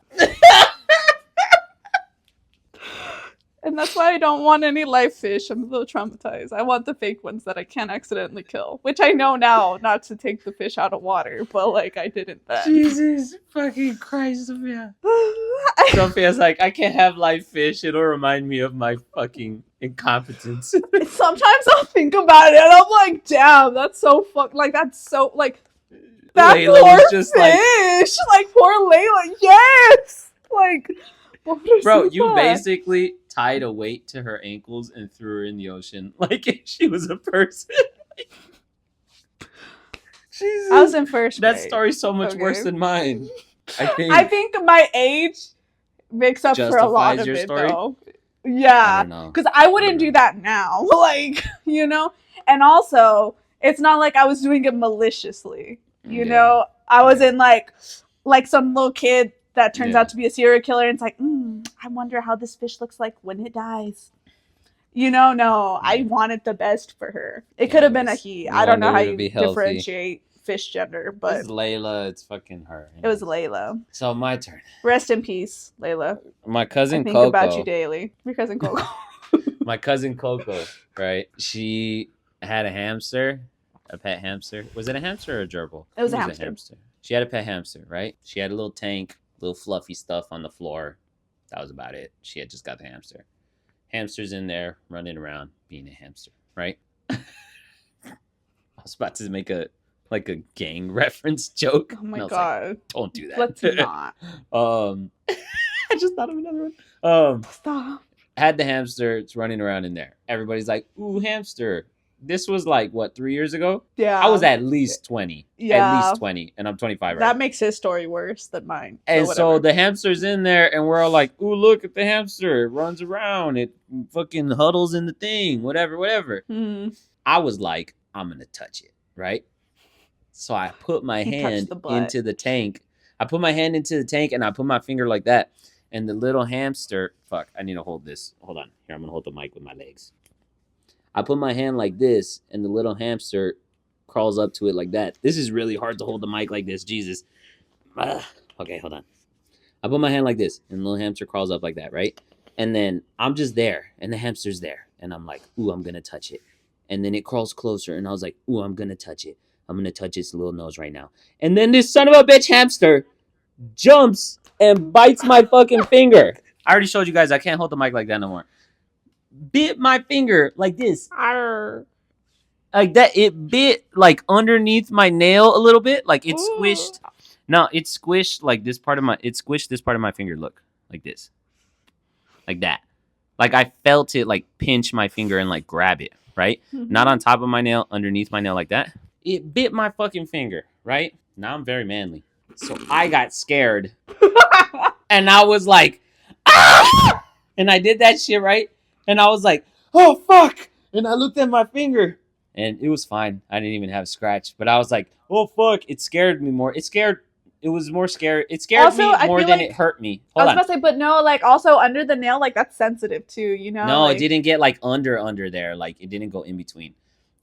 And that's why I don't want any live fish. I'm a little traumatized. I want the fake ones that I can't accidentally kill, which I know now not to take the fish out of water, but like I didn't then. Jesus fucking Christ, Sophia. Sophia's like, I can't have live fish. It'll remind me of my fucking incompetence. Sometimes I'll think about it and I'm like, damn, that's so that Layla poor was just fish. Like poor Layla. Yes. Like, bro, you basically tied a weight to her ankles and threw her in the ocean like if she was a person. Jesus. I was in first grade. That story's so much worse than mine. I think my age makes up for a lot of it, though. Yeah, because I wouldn't do that now. Like, you know? And also, it's not like I was doing it maliciously. You know? I was in like some little kid that turns out to be a serial killer, and it's like, I wonder how this fish looks like when it dies. You know, no, I wanted the best for her. It could have been a he. I don't know how you differentiate fish gender, but it's Layla. It's fucking her. It was Layla. So my turn. Rest in peace, Layla. My cousin Coco. I think about you daily. Your cousin Coco. My cousin Coco, right? She had a hamster, a pet hamster. Was it a hamster or a gerbil? It was a hamster. She had a pet hamster, right? She had a little tank. Little fluffy stuff on the floor. That was about it. She had just got the hamster. Hamster's in there running around being a hamster, right? I was about to make a gang reference joke. Oh my god. Like, don't do that. Let's not. I just thought of another one. Stop. Had the hamster. It's running around in there. Everybody's like, ooh, hamster. This was like, what, 3 years ago? Yeah. I was at least 20. Yeah. At least 20. And I'm 25 right now. That makes his story worse than mine. And so the hamster's in there, and we're all like, ooh, look at the hamster. It runs around. It fucking huddles in the thing. Whatever. Mm-hmm. I was like, I'm going to touch it, right? So I put my hand into the tank. I put my hand into the tank, and I put my finger like that. And the little hamster... Fuck, I need to hold this. Hold on. Here, I'm going to hold the mic with my legs. I put my hand like this, and the little hamster crawls up to it like that. This is really hard to hold the mic like this. Jesus. Okay, hold on. I put my hand like this, and the little hamster crawls up like that, right? And then I'm just there, and the hamster's there. And I'm like, ooh, I'm going to touch it. And then it crawls closer, and I was like, ooh, I'm going to touch it. I'm going to touch its little nose right now. And then this son of a bitch hamster jumps and bites my fucking finger. I already showed you guys I can't hold the mic like that no more. Bit my finger like this. Arr. Like that. It bit like underneath my nail a little bit. Like it squished. No, it squished like this part of my. It squished this part of my finger. Look, like this, like that. Like I felt it like pinch my finger and like grab it. Right, not on top of my nail, underneath my nail, like that. It bit my fucking finger. Right now, I'm very manly, so I got scared, and I was like, ah! And I did that shit right, and I was like, oh fuck, and I looked at my finger. And it was fine. I didn't even have a scratch. But I was like, oh, fuck. It scared me more. It was more scary. It scared also, me more than it hurt me. I was about to say, but no, like, also under the nail, like, that's sensitive, too, you know? No, like... it didn't get, like, under there. Like, it didn't go in between.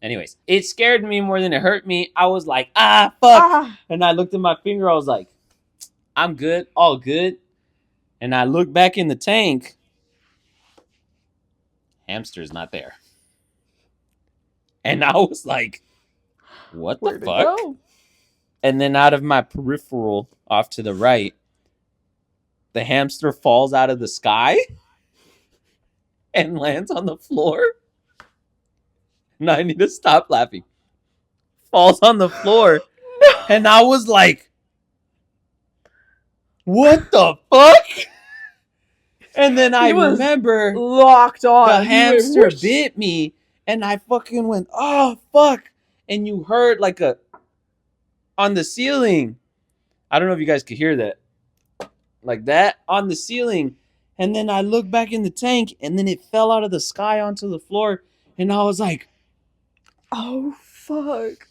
Anyways, it scared me more than it hurt me. I was like, fuck. And I looked at my finger. I was like, I'm good. All good. And I looked back in the tank. Hamster's not there. And I was like, what the fuck? And then out of my peripheral off to the right, the hamster falls out of the sky and lands on the floor. And I need to stop laughing. Falls on the floor. And I was like, what the fuck? And then I remember locked on. The hamster bit me. And I fucking went, oh, fuck. And you heard like on the ceiling. I don't know if you guys could hear that. Like that on the ceiling. And then I looked back in the tank and then it fell out of the sky onto the floor. And I was like, oh, fuck.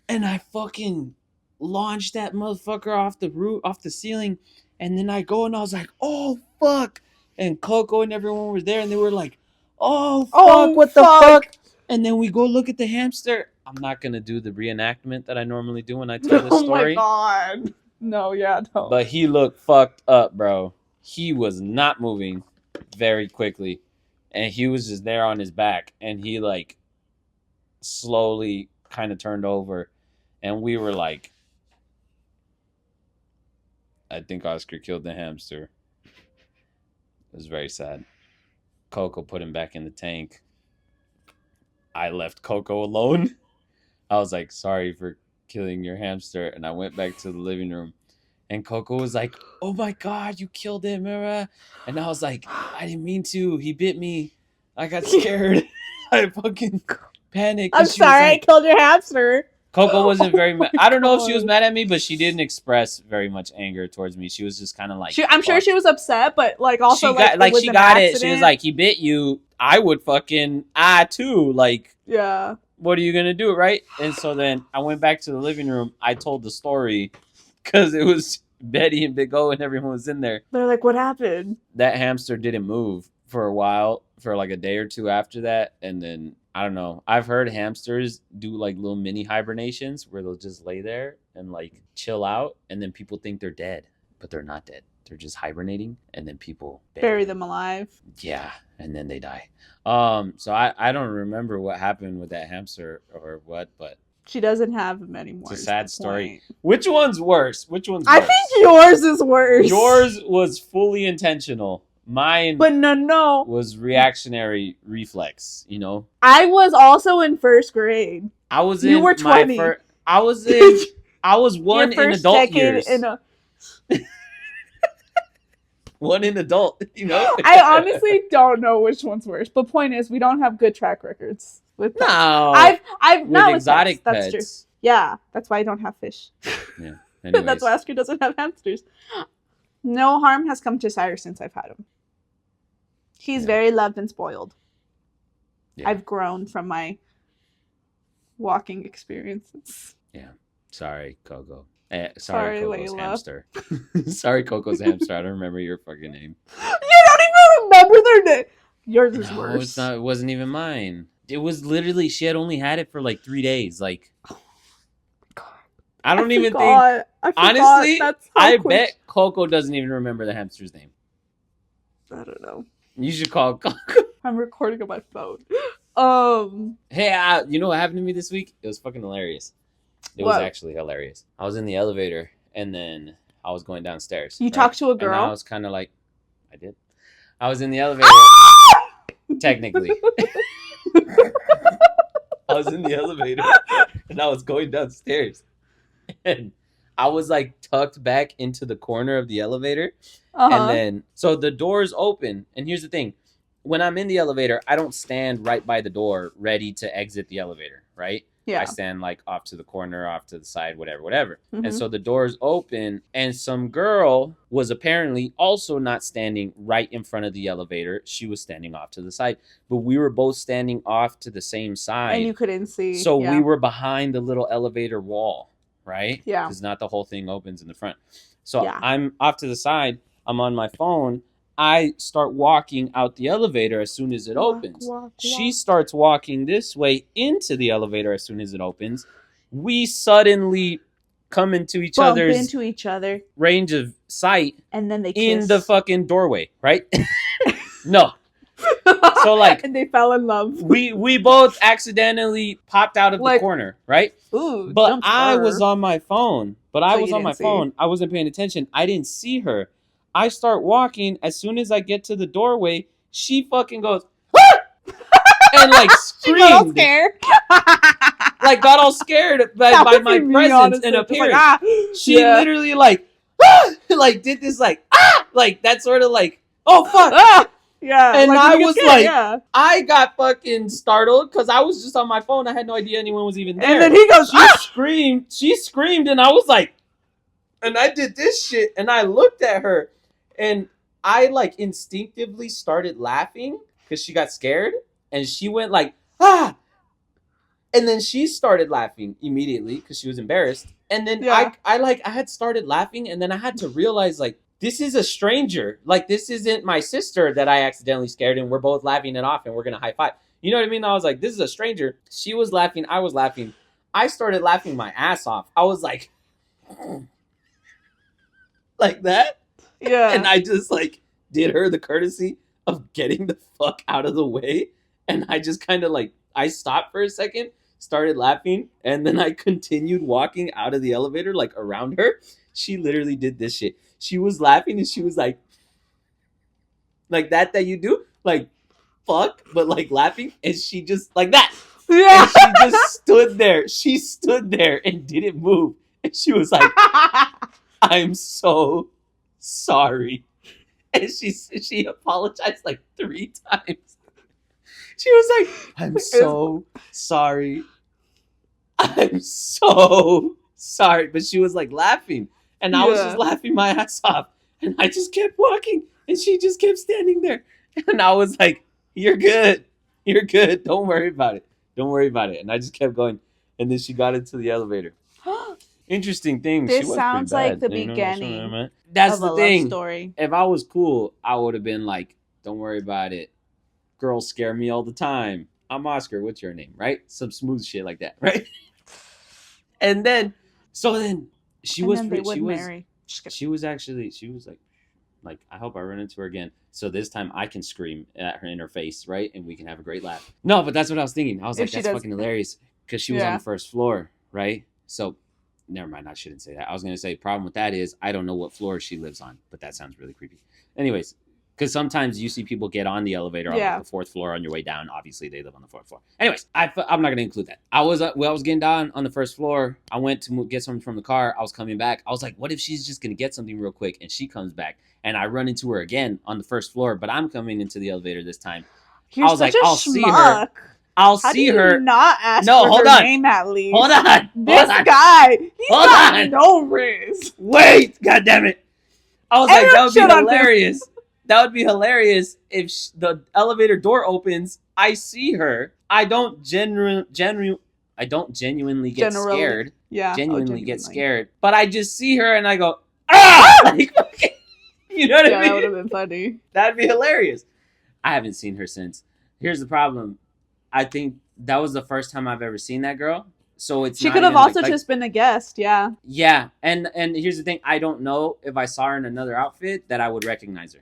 And I fucking launched that motherfucker off the roof, off the ceiling. And then I go and I was like, oh, fuck. And Coco and everyone was there and they were like, oh, fuck, what the fuck? And then we go look at the hamster. I'm not going to do the reenactment that I normally do when I tell this story. Oh, my God. No, yeah, no. But he looked fucked up, bro. He was not moving very quickly. And he was just there on his back. And he, like, slowly kind of turned over. And we were like, I think Oscar killed the hamster. It was very sad. Coco put him back in the tank. I left Coco alone. I was like, sorry for killing your hamster. And I went back to the living room. And Coco was like, oh my God, you killed him. And I was like, I didn't mean to. He bit me. I got scared. I fucking panicked. I'm sorry, like, I killed your hamster. Coco wasn't very mad. I don't know if she was mad at me, but she didn't express very much anger towards me. She was just kind of like... I'm sure she was upset, but like also... She got it. She was like, he bit you. I would fucking... too. Like... Yeah. What are you going to do, right? And so then I went back to the living room. I told the story because it was Betty and Big O and everyone was in there. They're like, what happened? That hamster didn't move for a while, for like a day or two after that. And then... I don't know. I've heard hamsters do like little mini hibernations where they'll just lay there and like chill out. And then people think they're dead, but they're not dead. They're just hibernating. And then people bury them alive. Yeah. And then they die. So I don't remember what happened with that hamster or what, but she doesn't have them anymore. It's a sad story. Which one's worse? I think yours is worse. Yours was fully intentional. Mine but no was reactionary reflex, you know? I was also in first grade. I was you were 20. I was one in adult years. One in adult, you know? I honestly don't know which one's worse. But point is, we don't have good track records with pets. No. I've with not exotic with pets. That's true. Yeah, that's why I don't have fish. Yeah. That's why Oscar doesn't have hamsters. No harm has come to Cyrus since I've had him. He's very loved and spoiled. Yeah. I've grown from my walking experiences. Yeah. Sorry, Coco. Sorry, Coco's Layla. Hamster. Sorry, Coco's hamster. I don't remember your fucking name. You don't even remember their name. Yours is worse. It's not. It wasn't even mine. It was literally, she had only had it for like 3 days. Like, I don't even think. Honestly, I bet Coco doesn't even remember the hamster's name. I don't know. You should call Coco. I'm recording on my phone. Hey, you know what happened to me this week? It was fucking hilarious. It was actually hilarious. I was in the elevator and then I was going downstairs. You talked to a girl? And I was kind of like, I did. I was in the elevator. Technically. I was in the elevator and I was going downstairs. And I was like tucked back into the corner of the elevator. And then, so the doors open. And here's the thing. When I'm in the elevator, I don't stand right by the door ready to exit the elevator, right? Yeah. I stand like off to the corner, off to the side, whatever. Mm-hmm. And so the doors open, and some girl was apparently also not standing right in front of the elevator. She was standing off to the side, but we were both standing off to the same side. And you couldn't see. So we were behind the little elevator wall, right? Yeah. Because not the whole thing opens in the front. So I'm off to the side. I'm on my phone. I start walking out the elevator as soon as it opens. She starts walking this way into the elevator as soon as it opens. We suddenly come into each other's range of sight. And then they kiss. In the fucking doorway, right? No. So like, and they fell in love. We both accidentally popped out of the corner, right? Ooh, but I was on my phone. I wasn't paying attention. I didn't see her. I start walking. As soon as I get to the doorway, she fucking goes, ah! And like screamed. She got all scared. Like got all scared by my presence and appearance. Like, she literally like, ah! Like did this like, ah! Like that sort of like, oh fuck. Ah! Yeah. And I was like, I got fucking startled because I was just on my phone. I had no idea anyone was even there. And then he goes, She screamed and I was like, and I did this shit and I looked at her. And I like instinctively started laughing because she got scared and she went like, ah. And then she started laughing immediately because she was embarrassed. And then I had started laughing and then I had to realize like, this is a stranger. Like, this isn't my sister that I accidentally scared and we're both laughing it off and we're going to high five. You know what I mean? I was like, this is a stranger. She was laughing. I was laughing. I started laughing my ass off. I was like, like that. Yeah. And I just like did her the courtesy of getting the fuck out of the way. And I just kind of like, I stopped for a second, started laughing, and then I continued walking out of the elevator, like around her. She literally did this shit. She was laughing and she was like that you do, like fuck, but like laughing. And she just like that. Yeah. And she just stood there. She stood there and didn't move. And she was like, I'm so sorry. And she apologized like 3 times. She was like, I'm so sorry. I'm so sorry. But she was like laughing. And I was just laughing my ass off. And I just kept walking. And she just kept standing there. And I was like, you're good. You're good. Don't worry about it. Don't worry about it. And I just kept going. And then she got into the elevator. Interesting thing. This sounds like the beginning. That's the thing. Love story. If I was cool, I would have been like, don't worry about it. Girls scare me all the time. I'm Oscar. What's your name? Right? Some smooth shit like that. Right? And then, she was like, I hope I run into her again. So this time I can scream at her in her face, right? And we can have a great laugh. No, but that's what I was thinking. I was like, that's fucking hilarious. Because she was on the first floor, right? So, never mind. I shouldn't say that. I was going to say, problem with that is I don't know what floor she lives on. But that sounds really creepy. Anyways, because sometimes you see people get on the elevator on like the 4th floor on your way down. Obviously, they live on the 4th floor. Anyways, I'm not going to include that. I was getting down on the 1st floor. I went to get something from the car. I was coming back. I was like, what if she's just going to get something real quick? And she comes back. And I run into her again on the 1st floor. But I'm coming into the elevator this time. I was like, I'll see her. I'll see her. Not ask for her name at least. Hold on. This guy, he's got no risk. Wait, God damn it. I was like, that would be hilarious. That would be hilarious if the elevator door opens. I see her. I don't genuinely get scared. Yeah, genuinely get scared. But I just see her and I go, ah! Like, you know what I mean? That would have been funny. That'd be hilarious. I haven't seen her since. Here's the problem. I think that was the first time I've ever seen that girl. So she could have also just been a guest, yeah. Yeah, and here's the thing. I don't know if I saw her in another outfit that I would recognize her.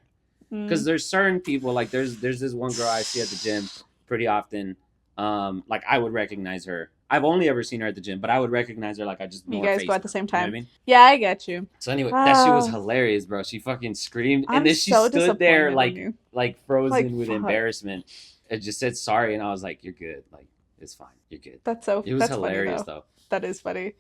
Because there's certain people, like there's this one girl I see at the gym pretty often. Like I would recognize her. I've only ever seen her at the gym, but I would recognize her like I just know you guys her go at the same time. You know what I mean? Yeah, I get you. So anyway, that shit was hilarious, bro. She fucking screamed, and then she stood there like frozen with embarrassment. It just said sorry, and I was like, "You're good. Like it's fine. You're good." It was hilarious though. That is funny.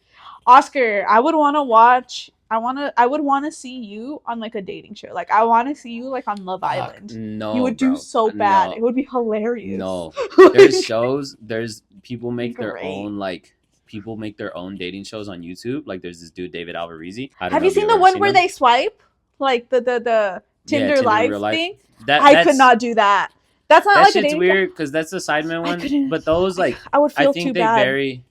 Oscar, I would want to watch. I would want to see you on like a dating show. Like I want to see you like on Love Island. No, you would do so bad. No. It would be hilarious. No, there's shows. There's people make their own like. People make their own dating shows on YouTube. Like there's this dude David Alvarez. Have you seen the one where they swipe like the Tinder live thing? I could not do that. That's not like a dating. That's weird because that's the Sidemen one. But those like I would feel too bad.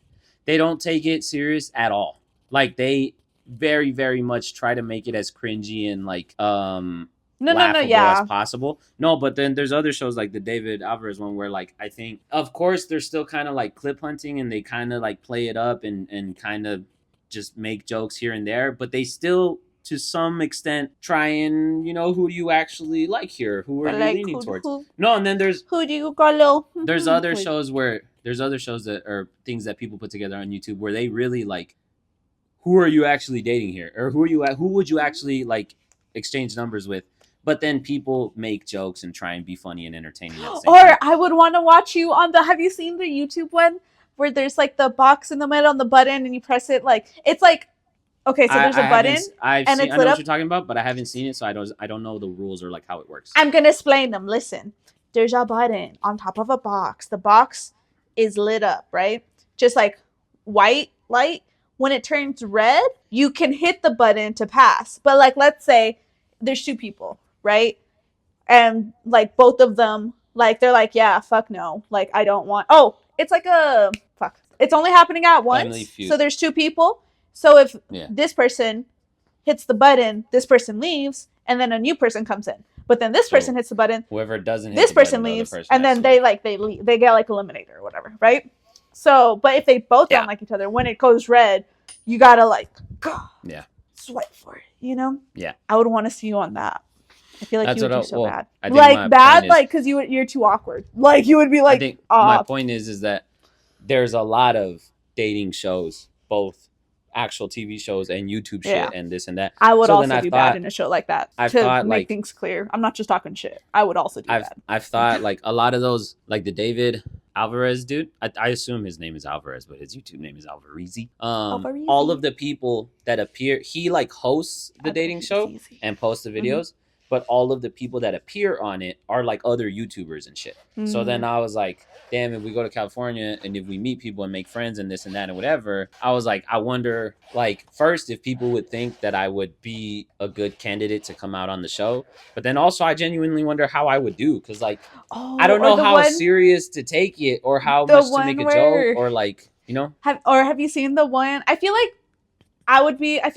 They don't take it serious at all. Like they very, very much try to make it as cringy and like laughable as possible. No, but then there's other shows like the David Alvarez one where like I think of course they're still kind of like clip hunting and they kind of like play it up and kind of just make jokes here and there, but they still to some extent try and who do you actually like here? Who are you leaning towards? No, and then there's who do you follow? There's other shows that are things that people put together on YouTube where they really like who are you actually dating here? Or who would you actually like exchange numbers with? But then people make jokes and try and be funny and entertaining. I would want to watch you on have you seen the YouTube one where there's like the box in the middle on the button and you press it like, it's like, okay, so there's a button I know what you're talking about, but I haven't seen it. So I don't know the rules or like how it works. I'm going to explain them. Listen, there's a button on top of a box. The box is lit up, right? Just like white light. When it turns red, you can hit the button to pass. But like, let's say there's two people, right? And like both of them, like they're like, yeah, fuck no. Like I don't want, it's like a, fuck. It's only happening at once. So there's two people. So if this person hits the button, this person leaves, and then a new person comes in. But then this person hits the button. Whoever doesn't hit this person leaves, and then they leave. They get like eliminated or whatever, right? So, but if they both don't like each other, when it goes red, you gotta like, swipe for it, Yeah. I would want to see you on that. I feel like you would do so bad. Like bad, like, because you're too awkward. Like, you would be like, I think my point is that there's a lot of dating shows, both actual TV shows and YouTube shit and this and that. I would also do bad in a show like that to make things clear. I'm not just talking shit. I would also do bad. I've thought like a lot of those, like the David Alvarez dude. I assume his name is Alvarez, but his YouTube name is Alvarez. All of the people that appear, he like hosts the dating show and posts the videos. But all of the people that appear on it are like other YouTubers and shit. So then I was like, damn, if we go to California and if we meet people and make friends and this and that and whatever, I was like, I wonder, like, first, if people would think that I would be a good candidate to come out on the show. But then also, I genuinely wonder how I would do. Because, like, I don't know how serious to take it or how much to make a joke or, like, Have you seen the one? I feel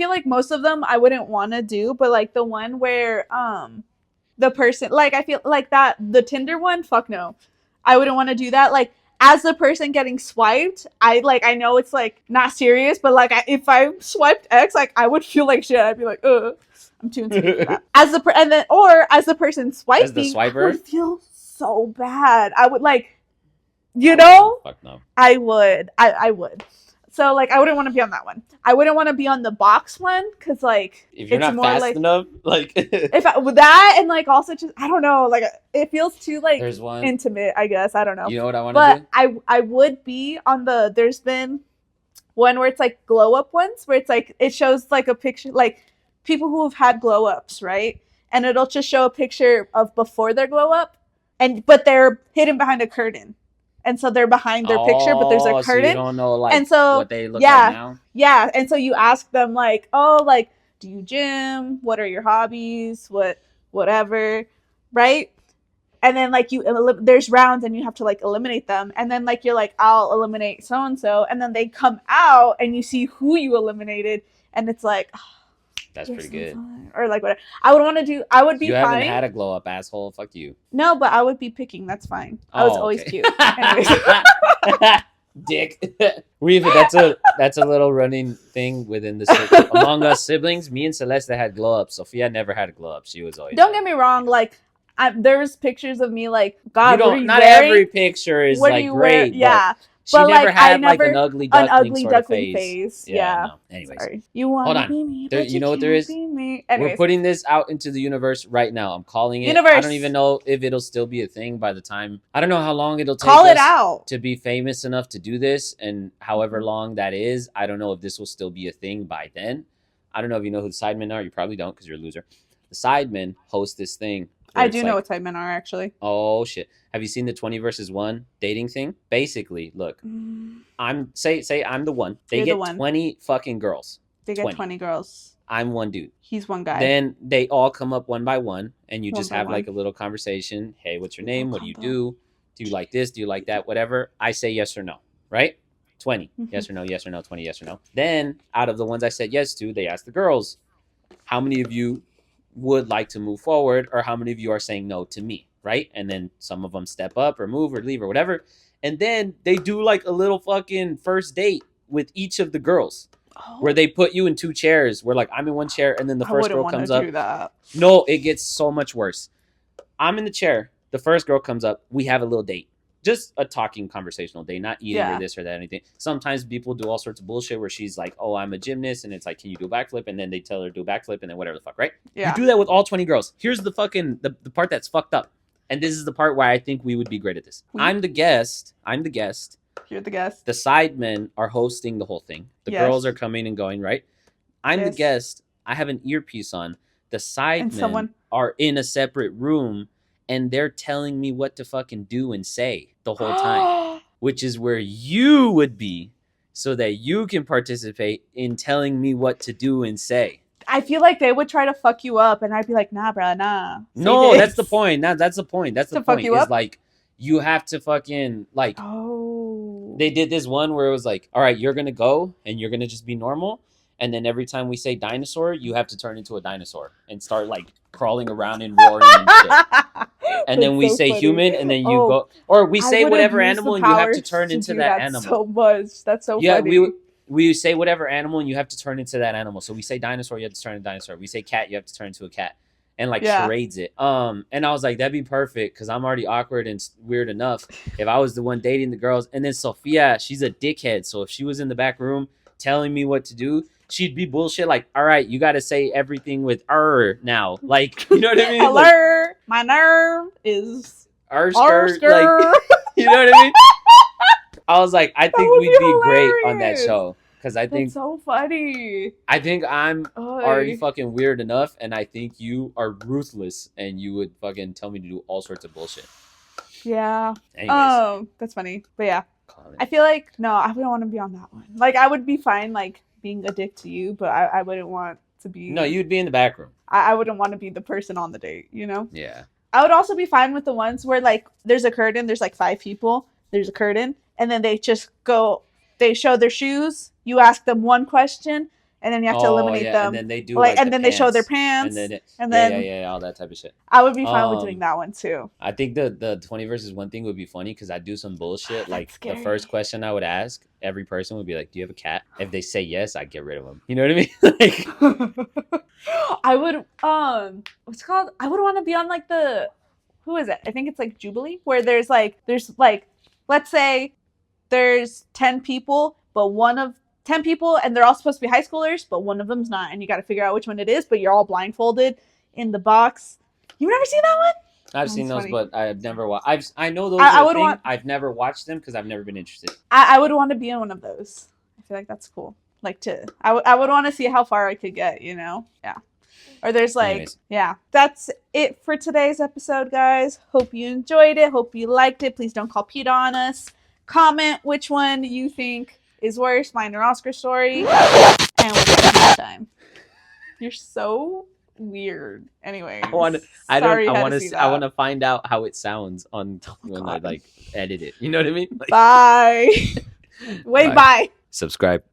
like most of them I wouldn't want to do, but like the one where the person, like I feel like that the Tinder one, fuck no. I wouldn't want to do that. Like as the person getting swiped, I know it's like not serious, but like if I swiped X, like I would feel like shit. I'd be like, I'm too insecure for that. As the person swiping, as the swiper, I would feel so bad. I would like, fuck no. I would. So, like, I wouldn't want to be on that one. I wouldn't want to be on the box one, because, like... If you're not fast enough, like... with that, and, like, also just... I don't know. Like, it feels too, like, intimate, I guess. I don't know. You know what I want to do? But I would be on the... There's been one where it's, like, glow-up ones, where it's, like, it shows, like, a picture... Like, people who have had glow-ups, right? And it'll just show a picture of before their glow-up, but they're hidden behind a curtain. And so they're behind their picture, but there's a curtain. So you don't know, like, and so, what they look like now? Yeah. And so you ask them, like, do you gym? What are your hobbies? Whatever. Right? And then, like, there's rounds and you have to, like, eliminate them. And then, like, you're like, I'll eliminate so-and-so. And then they come out and you see who you eliminated. And it's like... That's pretty good. Or like whatever. I would be fine. You haven't had a glow up, asshole. Fuck you. No, but I would be picking. That's fine. I was always cute. Dick. That's a little running thing within the among us siblings. Me and Celeste had glow ups. Sofia never had a glow up. She was always. Don't get me wrong. Like there's pictures of me. Like God, not every picture is like great. Yeah. She never had like an ugly duckling sort of phase. Yeah. No. Anyways, sorry. You want to be me, but you know what there is? We're putting this out into the universe right now. I'm calling it. Universe. I don't even know if it'll still be a thing by the time. I don't know how long it'll take us to be famous enough to do this, and however long that is, I don't know if this will still be a thing by then. I don't know if you know who the Sidemen are. You probably don't because you're a loser. The Sidemen host this thing. I do know what Sidemen are, actually. Oh, shit. Have you seen the 20 versus 1 dating thing? Basically, look. I'm the one. They get 20 fucking girls. They get 20 girls. I'm one dude. He's one guy. Then they all come up one by one, and you just have like a little conversation. Hey, what's your name? What do you do? Do you like this? Do you like that? Whatever. I say yes or no, right? 20. Yes or no, yes or no, 20, yes or no. Then, out of the ones I said yes to, they ask the girls, how many of you would like to move forward, or how many of you are saying no to me, right? And then some of them step up or move or leave or whatever. And then they do like a little fucking first date with each of the girls, where they put you in 2 chairs, where like I'm in one chair and then the first girl comes up. That. No, it gets so much worse. I'm in the chair. The first girl comes up. We have a little date. Just a talking conversational date, not eating or this or that, anything. Sometimes people do all sorts of bullshit where she's like, oh, I'm a gymnast. And it's like, can you do a backflip? And then they tell her to do a backflip and then whatever the fuck, right? Yeah. You do that with all 20 girls. Here's the fucking, the part that's fucked up. And this is the part where I think we would be great at this. I'm the guest. You're the guest. The Sidemen are hosting the whole thing. The girls are coming and going, right? I'm the guest. I have an earpiece on. The Sidemen are in a separate room. And they're telling me what to fucking do and say the whole time, which is where you would be, so that you can participate in telling me what to do and say. I feel like they would try to fuck you up, and I'd be like, nah, bro, nah. No, that's the point. That's the point. That's the point. Fuck you up? Like, you have to fucking, like, they did this one where it was like, all right, you're going to go, and you're going to just be normal. And then every time we say dinosaur, you have to turn into a dinosaur and start, like, crawling around and roaring and shit. And then we say human, and then you go, or we say whatever animal, and you have to turn into that animal. So much. That's so funny. Yeah, we say whatever animal, and you have to turn into that animal. So we say dinosaur, you have to turn into a dinosaur. We say cat, you have to turn into a cat, and like charades it. And I was like, that'd be perfect because I'm already awkward and weird enough. If I was the one dating the girls, and then Sofia, she's a dickhead. So if she was in the back room telling me what to do, she'd be bullshit like, all right, you got to say everything with now. Like, you know what I mean? Like, my nerve is skirt. Like, you know what I mean? I was like, I think we'd be great on that show. Because I think... That's so funny. I think I'm already fucking weird enough, and I think you are ruthless, and you would fucking tell me to do all sorts of bullshit. Yeah. Anyways. That's funny. But yeah. I feel like, no, I wouldn't want to be on that one. Like, I would be fine, like, being a dick to you, but I wouldn't want to be... No, you'd be in the back room. I wouldn't want to be the person on the date, you know? Yeah. I would also be fine with the ones where, like, there's a curtain, there's, like, 5 people, there's a curtain, and then they just go, they show their shoes, you ask them one question, and then you have to eliminate them. And then they do, like and then they show their pants, and then all that type of shit. I would be fine with doing that one, too. I think the 20 versus 1 thing would be funny, because I'd do some bullshit. Like, the first question I would ask, every person would be like, do you have a cat? If they say yes, I'd get rid of them. You know what I mean? Like, I would, what's it called? I would want to be on, like, who is it? I think it's, like, Jubilee, where there's, like, let's say there's 10 people, but 10 people, and they're all supposed to be high schoolers, but one of them's not, and you got to figure out which one it is, but you're all blindfolded in the box. You've never seen that one? I've seen those, but I've never watched. I know those. I've never watched them because I've never been interested. I would want to be in one of those. I feel like that's cool. Like I would want to see how far I could get, you know? Yeah. Or there's like, anyways. Yeah. That's it for today's episode, guys. Hope you enjoyed it. Hope you liked it. Please don't call PETA on us. Comment which one you think is worse, mine or Oscar's story. And we'll see you next time. You're so weird. Anyway, I want to find out how it sounds when I like edit it. You know what I mean? Like, bye. Wait, bye. Subscribe.